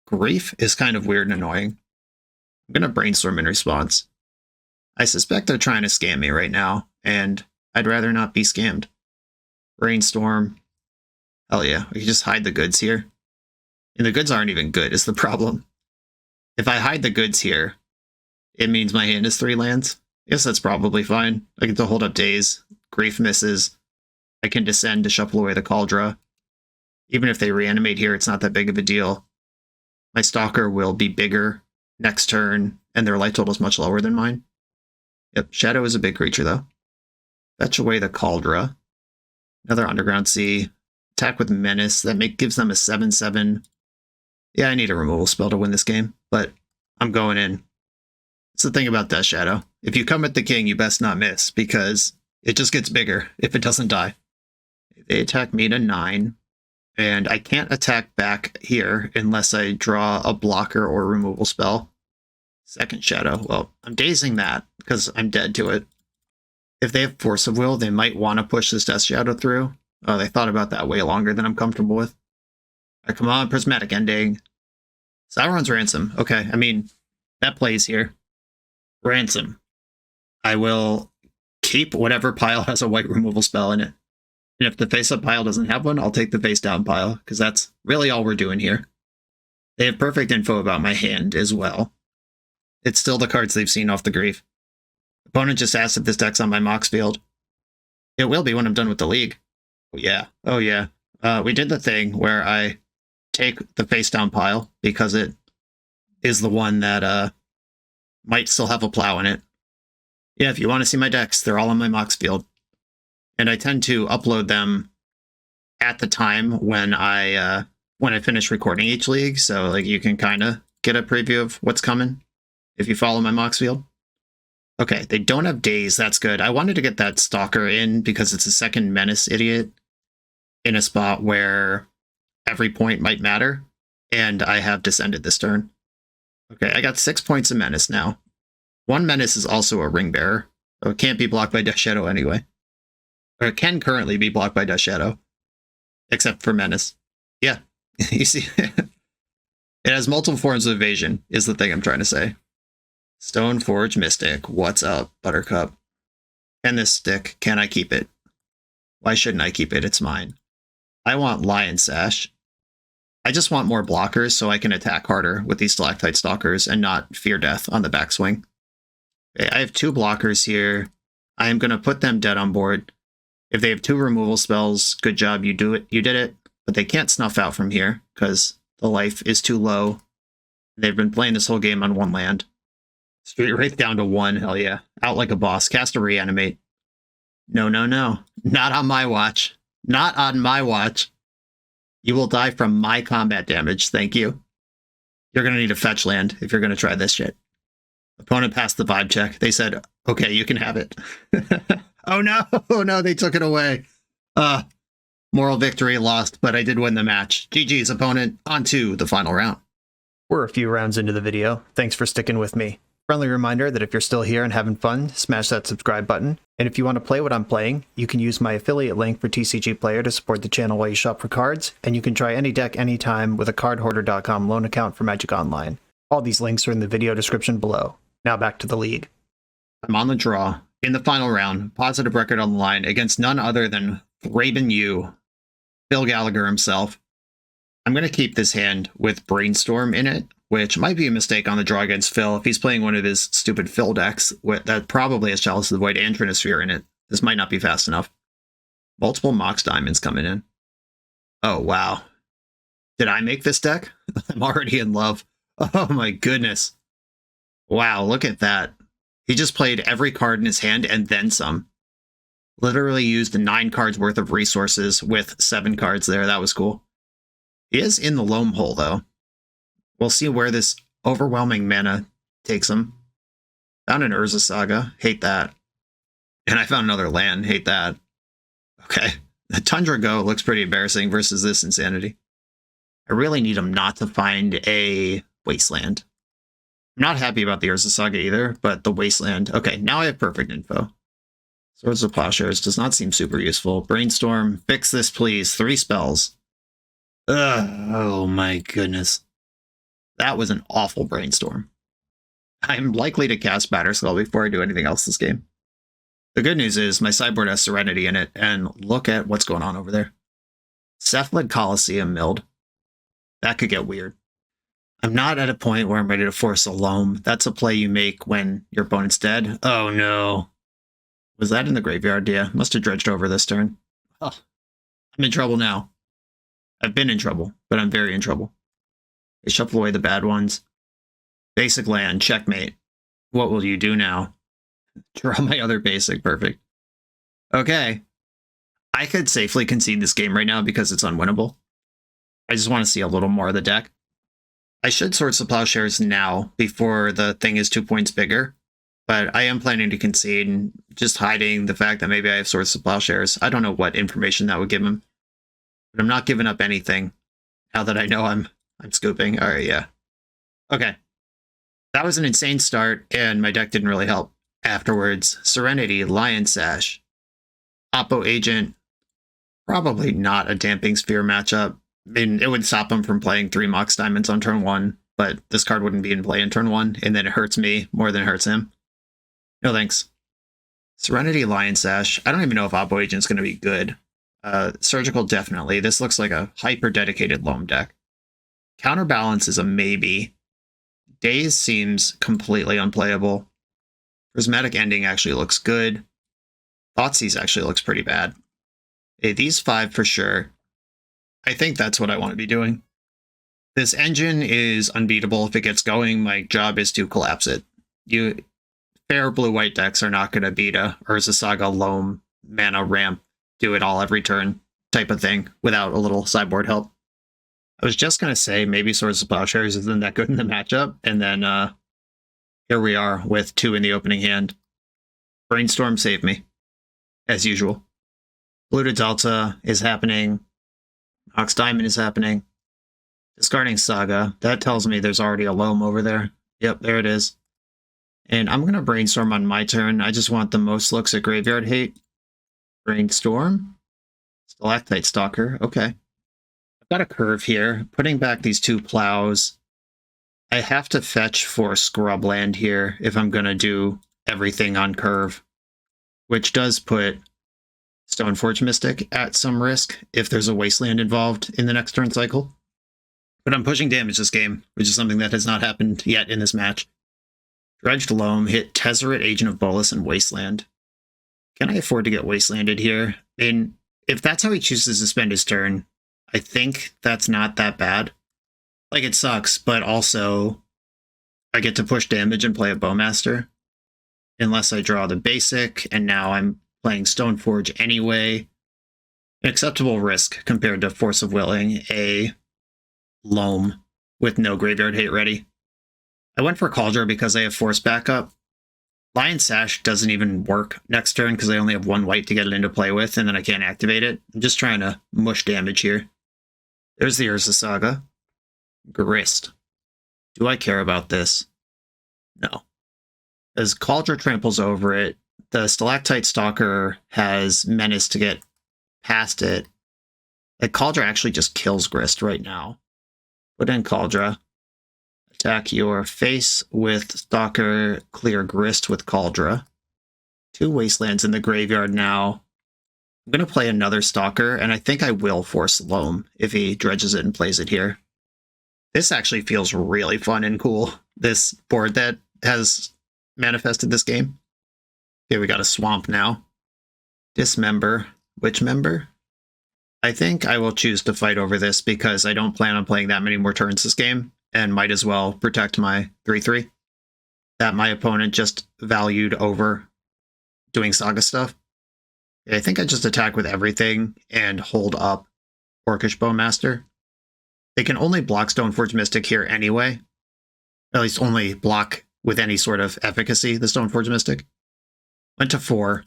Grief is kind of weird and annoying. I'm going to Brainstorm in response. I suspect they're trying to scam me right now, and I'd rather not be scammed. Brainstorm. Hell yeah, we can just hide the goods here. And the goods aren't even good, is the problem. If I hide the goods here, it means my hand is 3 lands. I guess that's probably fine. I get to hold up Daze. Grief misses. I can descend to shuffle away the Cauldron. Even if they reanimate here, it's not that big of a deal. My Stalker will be bigger next turn, and their life total is much lower than mine. Yep, Shadow is a big creature, though. Fetch away the Cauldron. Another Underground Sea. Attack with Menace. That gives them a 7/7. Yeah, I need a removal spell to win this game, but I'm going in. It's the thing about Death Shadow. If you come at the king, you best not miss, because it just gets bigger if it doesn't die. They attack me to 9, and I can't attack back here unless I draw a blocker or removal spell. Second Shadow. Well, I'm dazing that because I'm dead to it. If they have Force of Will, they might want to push this Death Shadow through. Oh, they thought about that way longer than I'm comfortable with. All right, come on, Prismatic Ending. Sauron's Ransom. Okay, I mean, that plays here. Ransom. I will keep whatever pile has a white removal spell in it. And if the face-up pile doesn't have one, I'll take the face-down pile, because that's really all we're doing here. They have perfect info about my hand as well. It's still the cards they've seen off the Grief. Opponent just asked if this deck's on my Mox field. It will be when I'm done with the league. Oh yeah, oh yeah. We did the thing where I take the face-down pile, because it is the one that might still have a plow in it. Yeah, if you want to see my decks, they're all on my Mox field. And I tend to upload them at the time when I finish recording each league, so like you can kind of get a preview of what's coming if you follow my Mox field. Okay, they don't have Daze, that's good. I wanted to get that Stalker in because it's a second Menace idiot in a spot where every point might matter, and I have descended this turn. Okay, I got 6 points of Menace now. 1 Menace is also a Ring Bearer, so it can't be blocked by Death Shadow anyway. Or it can currently be blocked by Death Shadow, except for Menace. Yeah, you see, it has multiple forms of evasion, is the thing I'm trying to say. Stoneforge Mystic, what's up, Buttercup? And this stick, can I keep it? Why shouldn't I keep it? It's mine. I want Lion Sash. I just want more blockers so I can attack harder with these Stalactite Stalkers and not fear death on the backswing. Okay, I have 2 blockers here. I am going to put them dead on board. If they have 2 removal spells, good job, you did it. But they can't snuff out from here because the life is too low. They've been playing this whole game on 1 land. Street Wraith down to 1, hell yeah. Out like a boss. Cast a Reanimate. No, no, no. Not on my watch. Not on my watch. You will die from my combat damage, thank you. You're going to need a fetch land if you're going to try this shit. Opponent passed the vibe check. They said, okay, you can have it. Oh no, oh no, they took it away. Moral victory lost, but I did win the match. GG's, opponent. On to the final round. We're a few rounds into the video. Thanks for sticking with me. Friendly reminder that if you're still here and having fun, smash that subscribe button. And if you want to play what I'm playing, you can use my affiliate link for TCG Player to support the channel while you shop for cards, and you can try any deck anytime with a cardhoarder.com loan account for Magic Online. All these links are in the video description below. Now back to the league. I'm on the draw in the final round, positive record on the line against none other than Raven U, Phil Gallagher himself. I'm going to keep this hand with Brainstorm in it, which might be a mistake on the draw against Phil. If he's playing one of his stupid Phil decks that probably has Chalice of the Void and Trinisphere in it, this might not be fast enough. Multiple Mox Diamonds coming in. Oh, wow. Did I make this deck? I'm already in love. Oh my goodness. Wow, look at that. He just played every card in his hand and then some. Literally used 9 cards worth of resources with 7 cards there. That was cool. He is in the loam hole, though. We'll see where this overwhelming mana takes him. Found an Urza Saga. Hate that. And I found another land. Hate that. Okay. The Tundra Go looks pretty embarrassing versus this insanity. I really need him not to find a Wasteland. I'm not happy about the Urza Saga either, but the Wasteland. Okay, now I have perfect info. Swords of Plowshares does not seem super useful. Brainstorm, fix this please. 3 spells. Ugh, oh my goodness. That was an awful Brainstorm. I'm likely to cast Batterskull before I do anything else this game. The good news is my sideboard has Serenity in it, and look at what's going on over there. Cephalid Coliseum milled. That could get weird. I'm not at a point where I'm ready to force a loam. That's a play you make when your opponent's dead. Oh no. Was that in the graveyard? Yeah, must have dredged over this turn. Oh, I'm in trouble now. I've been in trouble, but I'm very in trouble. They shuffle away the bad ones. Basic land, checkmate. What will you do now? Draw my other basic, perfect. Okay. I could safely concede this game right now because it's unwinnable. I just want to see a little more of the deck. I should Swords of Plowshares now before the thing is 2 points bigger, but I am planning to concede and just hiding the fact that maybe I have Swords of Plowshares. I don't know what information that would give him. But I'm not giving up anything now that I know I'm scooping. All right, yeah. Okay. That was an insane start, and my deck didn't really help afterwards. Serenity, Lion Sash, Oppo Agent, probably not a Damping Sphere matchup. I mean, it would stop him from playing 3 Mox Diamonds on turn 1, but this card wouldn't be in play in turn 1, and then it hurts me more than it hurts him. No thanks. Serenity, Lion Sash. I don't even know if Oppo Agent's going to be good. Surgical, definitely. This looks like a hyper-dedicated loam deck. Counterbalance is a maybe. Daze seems completely unplayable. Prismatic Ending actually looks good. Thoughtseize actually looks pretty bad. Hey, these 5 for sure. I think that's what I want to be doing. This engine is unbeatable. If it gets going, my job is to collapse it. Fair blue-white decks are not going to beat a Urza Saga, loam, mana ramp, do it all every turn type of thing without a little sideboard help. I was just going to say maybe Swords of Plowshares isn't that good in the matchup, and then here we are with 2 in the opening hand. Brainstorm saved me, as usual. Blue to Delta is happening. Mox Diamond is happening. Discarding Saga. That tells me there's already a loam over there. Yep, there it is. And I'm going to Brainstorm on my turn. I just want the most looks at Graveyard Hate. Brainstorm. Stalactite Stalker. Okay. I've got a curve here. Putting back these 2 plows. I have to fetch for Scrubland here if I'm going to do everything on curve, which does put Stoneforge Mystic at some risk if there's a Wasteland involved in the next turn cycle. But I'm pushing damage this game, which is something that has not happened yet in this match. Dredged Loam hit Tezzeret, Agent of Bolas, and Wasteland. Can I afford to get Wastelanded here? And if that's how he chooses to spend his turn, I think that's not that bad. Like, it sucks, but also I get to push damage and play a Bowmaster. Unless I draw the basic, and now I'm playing Stoneforge anyway. An acceptable risk compared to Force of Willing, a loam with no Graveyard Hate ready. I went for Cauldron because I have Force backup. Lion Sash doesn't even work next turn because I only have 1 white to get it into play with, and then I can't activate it. I'm just trying to mush damage here. There's the Urza Saga. Grist. Do I care about this? No. As Kaldra tramples over it, the Stalactite Stalker has Menace to get past it. Like, Kaldra actually just kills Grist right now. Put in Kaldra. Attack your face with Stalker, clear Grist with Kaldra. 2 Wastelands in the graveyard now. I'm going to play another Stalker, and I think I will force Loam if he dredges it and plays it here. This actually feels really fun and cool, this board that has manifested this game. Okay, we got a Swamp now. Dismember. Which member? I think I will choose to fight over this because I don't plan on playing that many more turns this game, and might as well protect my 3/3 that my opponent just valued over doing Saga stuff. I think I just attack with everything and hold up Orcish Bowmaster. They can only block Stoneforge Mystic here anyway. At least only block with any sort of efficacy, the Stoneforge Mystic. Went to 4.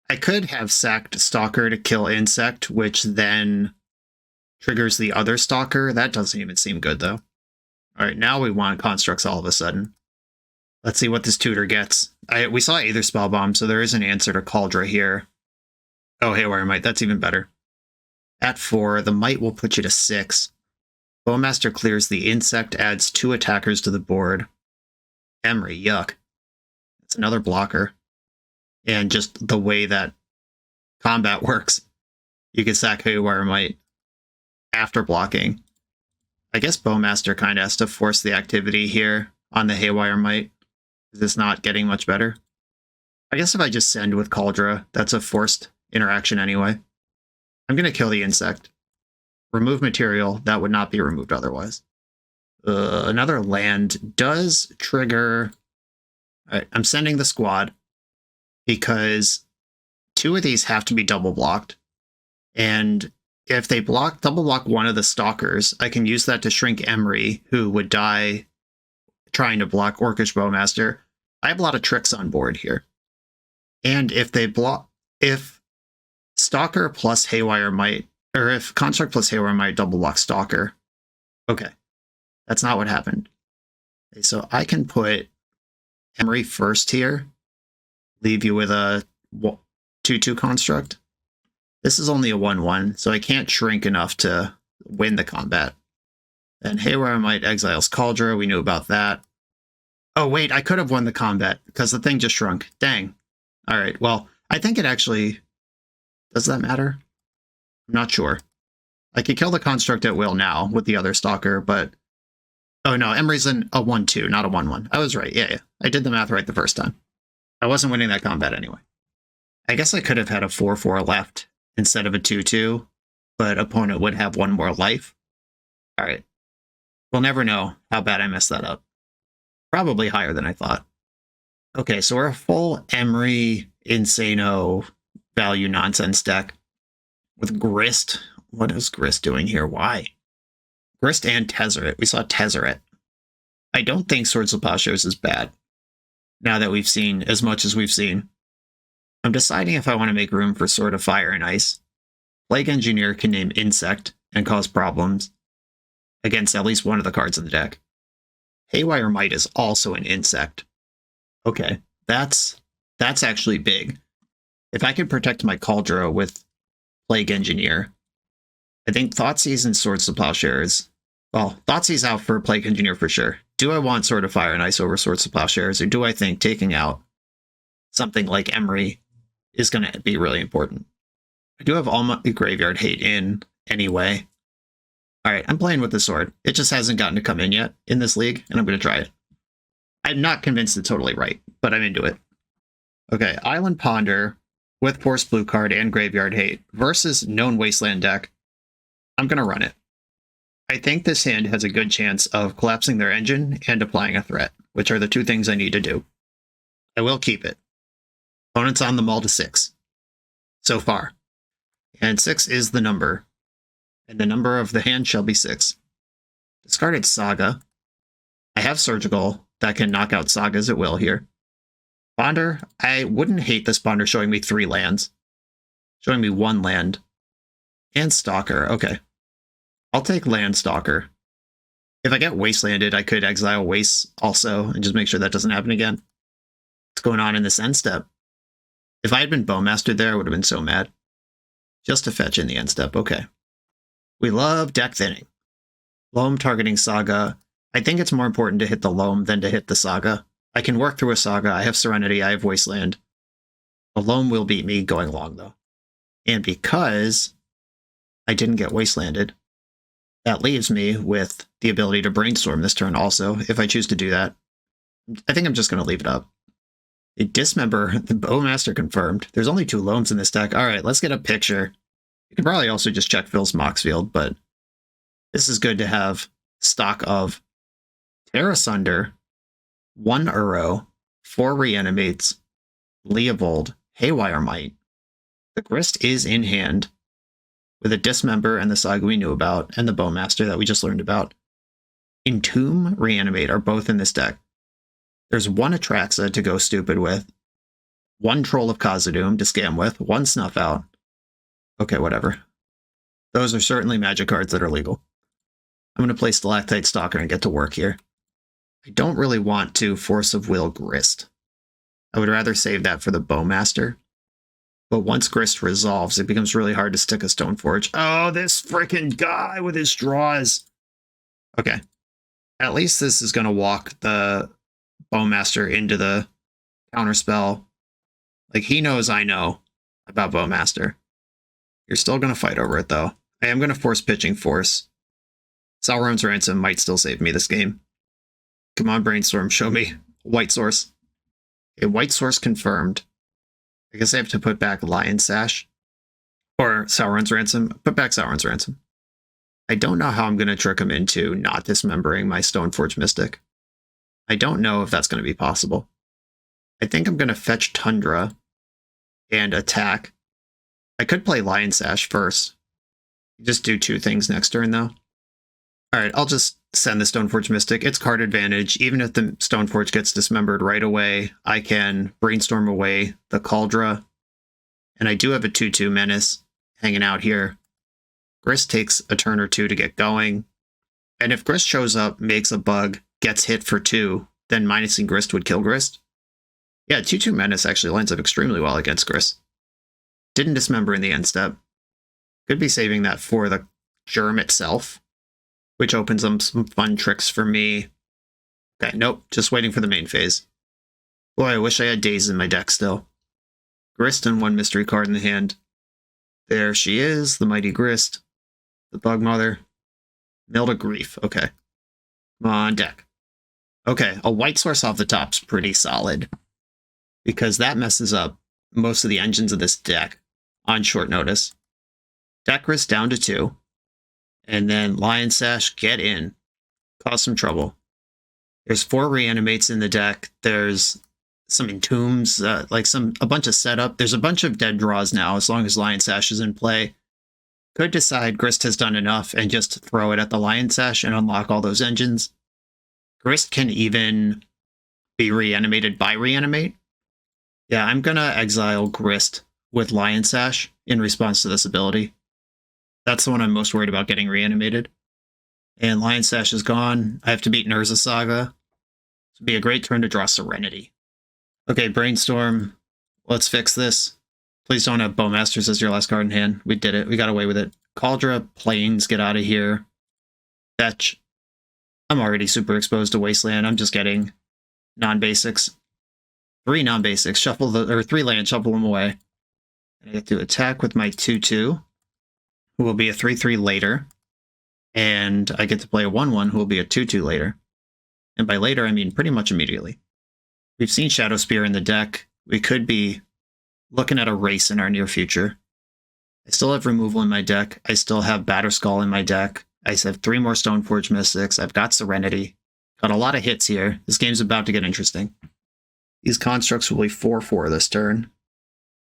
I could have sacked Stalker to kill Insect, which then triggers the other Stalker. That doesn't even seem good, though. Alright, now we want Constructs all of a sudden. Let's see what this tutor gets. We saw Aether Spellbomb, so there is an answer to Kaldra here. Oh, Haywire Might, that's even better. At 4, the Might will put you to 6. Bowmaster clears the Insect, adds 2 attackers to the board. Emery, yuck. It's another blocker. And just the way that combat works, you can sack Haywire Might after blocking. I guess Bowmaster kind of has to force the activity here on the Haywire Might. Is this not getting much better? I guess if I just send with Kaldra, that's a forced interaction anyway. I'm going to kill the Insect. Remove material. That would not be removed otherwise. Another land does trigger... Alright, I'm sending the squad because 2 of these have to be double blocked. And if they double block one of the Stalkers, I can use that to shrink Emery, who would die trying to block Orcish Bowmaster. I have a lot of tricks on board here. And if Stalker plus Haywire Might, or if Construct plus Haywire Might double block Stalker. Okay. That's not what happened. Okay, so I can put Emery first here. Leave you with a 2/2 Construct. This is only a 1/1, so I can't shrink enough to win the combat. And Haywire Might exiles Kaldra. We knew about that. Oh, wait, I could have won the combat because the thing just shrunk. Dang. All right, well, I think it actually... Does that matter? I'm not sure. I could kill the Construct at will now with the other Stalker, but... Oh, no, Emery's a 1/2, not a 1/1. I was right, yeah. I did the math right the first time. I wasn't winning that combat anyway. I guess I could have had a 4/4 left instead of a 2/2, but opponent would have 1 more life. All right. We'll never know how bad I messed that up. Probably higher than I thought. Okay, so we're a full Emery Insano value nonsense deck with Grist. What is Grist doing here? Why? Grist and Tezzeret. We saw Tezzeret. I don't think Swords of Plowshares is bad, now that we've seen as much as we've seen. I'm deciding if I want to make room for Sword of Fire and Ice. Plague Engineer can name Insect and cause problems against at least one of the cards in the deck. Haywire Might is also an Insect. Okay, that's actually big. If I could protect my Kaldra with Plague Engineer, I think Thoughtseize and Swords of Plowshares... Well, Thoughtseize out for Plague Engineer for sure. Do I want Sword of Fire and Ice over Swords of Plowshares, or do I think taking out something like Emery is going to be really important? I do have all my graveyard hate in anyway. Alright, I'm playing with the sword. It just hasn't gotten to come in yet in this league, and I'm going to try it. I'm not convinced it's totally right, but I'm into it. Okay, Island Ponder with Force Blue card and Graveyard Hate versus Known Wasteland deck. I'm going to run it. I think this hand has a good chance of collapsing their engine and applying a threat, which are the 2 things I need to do. I will keep it. Opponent's on the mull to 6 so far. And 6 is the number. And the number of the hand shall be 6. Discarded Saga. I have Surgical that can knock out Sagas at will here. Ponder, I wouldn't hate this Ponder showing me 3 lands. Showing me 1 land. And Stalker, okay. I'll take Land Stalker. If I get wastelanded, I could exile waste also and just make sure that doesn't happen again. What's going on in this end step? If I had been Bowmastered there, I would have been so mad. Just to fetch in the end step, okay. We love deck thinning. Loam targeting Saga. I think it's more important to hit the Loam than to hit the Saga. I can work through a Saga, I have Serenity, I have Wasteland. The Loam will beat me going long though. And because I didn't get Wastelanded, that leaves me with the ability to Brainstorm this turn also, if I choose to do that. I think I'm just going to leave it up. A Dismember, the Bowmaster confirmed. There's only 2 Loams in this deck. Alright, let's get a picture. You can probably also just check Phil's Moxfield, but this is good to have stock of Terra Sunder, 1 Uro, 4 Reanimates, Leovold, Haywire Might. The Grist is in hand, with a Dismember and the Saga we knew about, and the Bowmaster that we just learned about. Entomb, Reanimate are both in this deck. There's 1 Atraxa to go stupid with, 1 Troll of Khazad-dûm to scam with, 1 Snuff Out. Okay, whatever. Those are certainly magic cards that are legal. I'm going to play Stalactite Stalker and get to work here. I don't really want to Force of Will Grist. I would rather save that for the Bowmaster. But once Grist resolves, it becomes really hard to stick a Stoneforge. Oh, this freaking guy with his draws. Okay. At least this is going to walk the Bowmaster into the counterspell. Like, he knows I know about Bowmaster. You're still going to fight over it, though. I am going to force pitching Force. Sauron's Ransom might still save me this game. Come on, Brainstorm, show me. White Source. A White Source confirmed. I guess I have to put back Lion Sash. Or Sauron's Ransom. Put back Sauron's Ransom. I don't know how I'm going to trick him into not dismembering my Stoneforge Mystic. I don't know if that's going to be possible. I think I'm going to fetch Tundra and attack. I could play Lion Sash first. Just do 2 things next turn, though. Alright, I'll just send the Stoneforge Mystic. It's card advantage. Even if the Stoneforge gets dismembered right away, I can Brainstorm away the Cauldra. And I do have a 2/2 Menace hanging out here. Grist takes a turn or 2 to get going. And if Grist shows up, makes a bug, gets hit for 2, then minusing Grist would kill Grist. Yeah, 2/2 Menace actually lines up extremely well against Grist. Didn't dismember in the end step. Could be saving that for the Germ itself, which opens up some fun tricks for me. Okay, nope, just waiting for the main phase. Boy, I wish I had Daze in my deck still. Grist and 1 mystery card in the hand. There she is, the Mighty Grist. The Bug Mother. Milda Grief, okay. Come on, deck. Okay, a White Source off the top's pretty solid, because that messes up most of the engines of this deck on short notice. Deck Grist down to 2. And then Lion Sash, get in. Cause some trouble. There's 4 Reanimates in the deck. There's some Entombs, a bunch of setup. There's a bunch of dead draws now, as long as Lion Sash is in play. Could decide Grist has done enough and just throw it at the Lion Sash and unlock all those engines. Grist can even be reanimated by Reanimate. Yeah, I'm gonna exile Grist with Lion Sash in response to this ability. That's the one I'm most worried about getting reanimated. And Lion Sash is gone. I have to beat Nurza Saga. This would be a great turn to draw Serenity. Okay, Brainstorm. Let's fix this. Please don't have Bowmasters as your last card in hand. We did it. We got away with it. Cauldra, Plains, get out of here. Fetch. I'm already super exposed to Wasteland. I'm just getting non-basics. 3 non-basics. Shuffle the, or 3 lands, shuffle them away. I get to attack with my 2/2, who will be a 3/3 later. And I get to play a 1/1, who will be a 2/2 later. And by later, I mean pretty much immediately. We've seen Shadow Spear in the deck. We could be looking at a race in our near future. I still have removal in my deck. I still have Batterskull in my deck. I have 3 more Stoneforge Mystics. I've got Serenity. Got a lot of hits here. This game's about to get interesting. These constructs will be 4/4 this turn,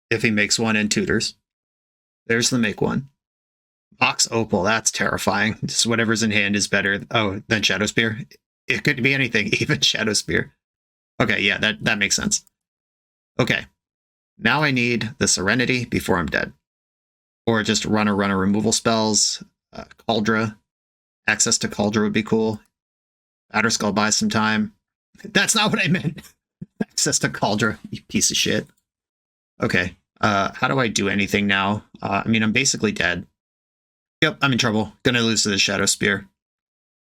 if he makes 1 and tutors. There's the make 1. Box Opal, that's terrifying. Just whatever's in hand is better than Shadow Spear. It could be anything, even Shadow Spear. Okay, yeah, that makes sense. Okay, now I need the Serenity before I'm dead. Or just run a removal spells. Cauldra. Access to Cauldra would be cool. Batterskull buys some time. That's not what I meant. Access to Cauldron, you piece of shit. Okay. How do I do anything now? I mean, I'm basically dead. Yep, I'm in trouble. Gonna lose to the Shadow Spear.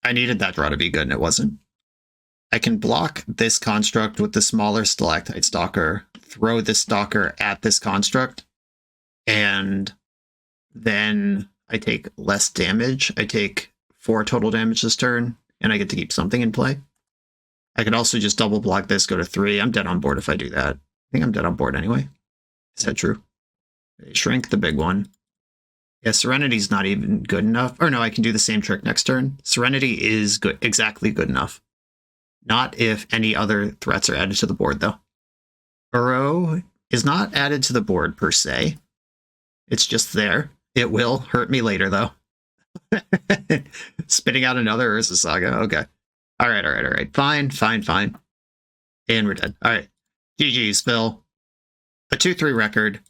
I needed that draw to be good, and it wasn't. I can block this construct with the smaller Stalactite Stalker, throw this Stalker at this construct, and then I take less damage. I take 4 total damage this turn, and I get to keep something in play. I could also just double block this, go to 3. I'm dead on board if I do that. I think I'm dead on board anyway. Is that true? Shrink the big one. Yeah, Serenity's not even good enough. Or no, I can do the same trick next turn. Serenity is good, exactly good enough. Not if any other threats are added to the board, though. Burrow is not added to the board, per se. It's just there. It will hurt me later, though. Spitting out another Urza Saga. Okay. All right. Fine. And we're dead. All right. GG's, Phil. A 2-3 record.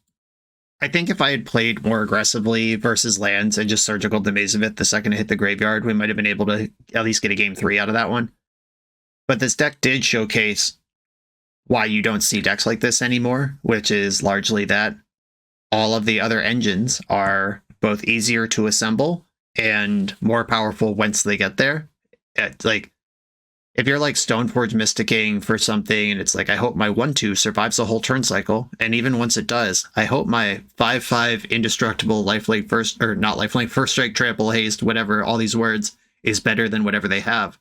I think if I had played more aggressively versus lands and just surgicaled the Maze of It the second it hit the graveyard, we might have been able to at least get a game 3 out of that one. But this deck did showcase why you don't see decks like this anymore, which is largely that all of the other engines are both easier to assemble and more powerful once they get there. Like, if you're like Stoneforge Mysticking for something, and it's like, I hope my 1-2 survives the whole turn cycle, and even once it does, I hope my 5-5 indestructible lifelink first, or not lifelink, first strike, trample, haste, whatever, all these words, is better than whatever they have.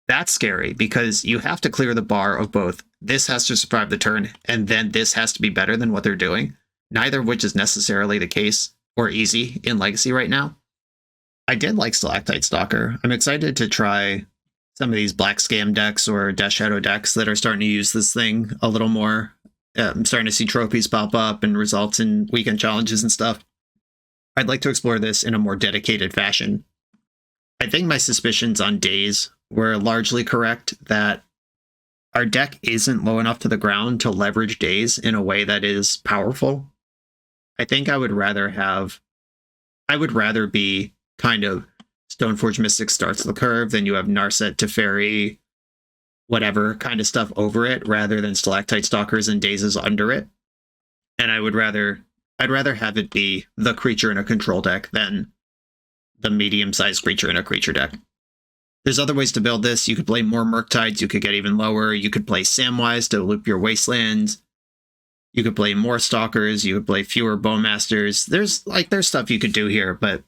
That's scary, because you have to clear the bar of both. This has to survive the turn, and then this has to be better than what they're doing. Neither of which is necessarily the case, or easy, in Legacy right now. I did like Stalactite Stalker. I'm excited to try some of these Black Scam decks or Death Shadow decks that are starting to use this thing a little more. I'm starting to see trophies pop up and results in weekend challenges and stuff. I'd like to explore this in a more dedicated fashion. I think my suspicions on Daze were largely correct, that our deck isn't low enough to the ground to leverage Daze in a way that is powerful. I think I would rather be kind of Stoneforge Mystic starts the curve, then you have Narset, Teferi, whatever kind of stuff over it, rather than Stalactite Stalkers and Dazes under it. And I'd rather have it be the creature in a control deck than the medium-sized creature in a creature deck. There's other ways to build this. You could play more Murktides, you could get even lower. You could play Samwise to loop your Wastelands. You could play more Stalkers, you could play fewer Bowmasters. There's stuff you could do here, but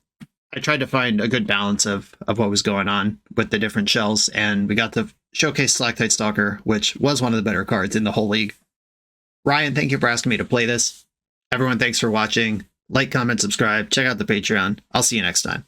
I tried to find a good balance of what was going on with the different shells, and we got to showcase Stalactite Stalker, which was one of the better cards in the whole league. Ryan, thank you for asking me to play this. Everyone, thanks for watching. Like, comment, subscribe, check out the Patreon. I'll see you next time.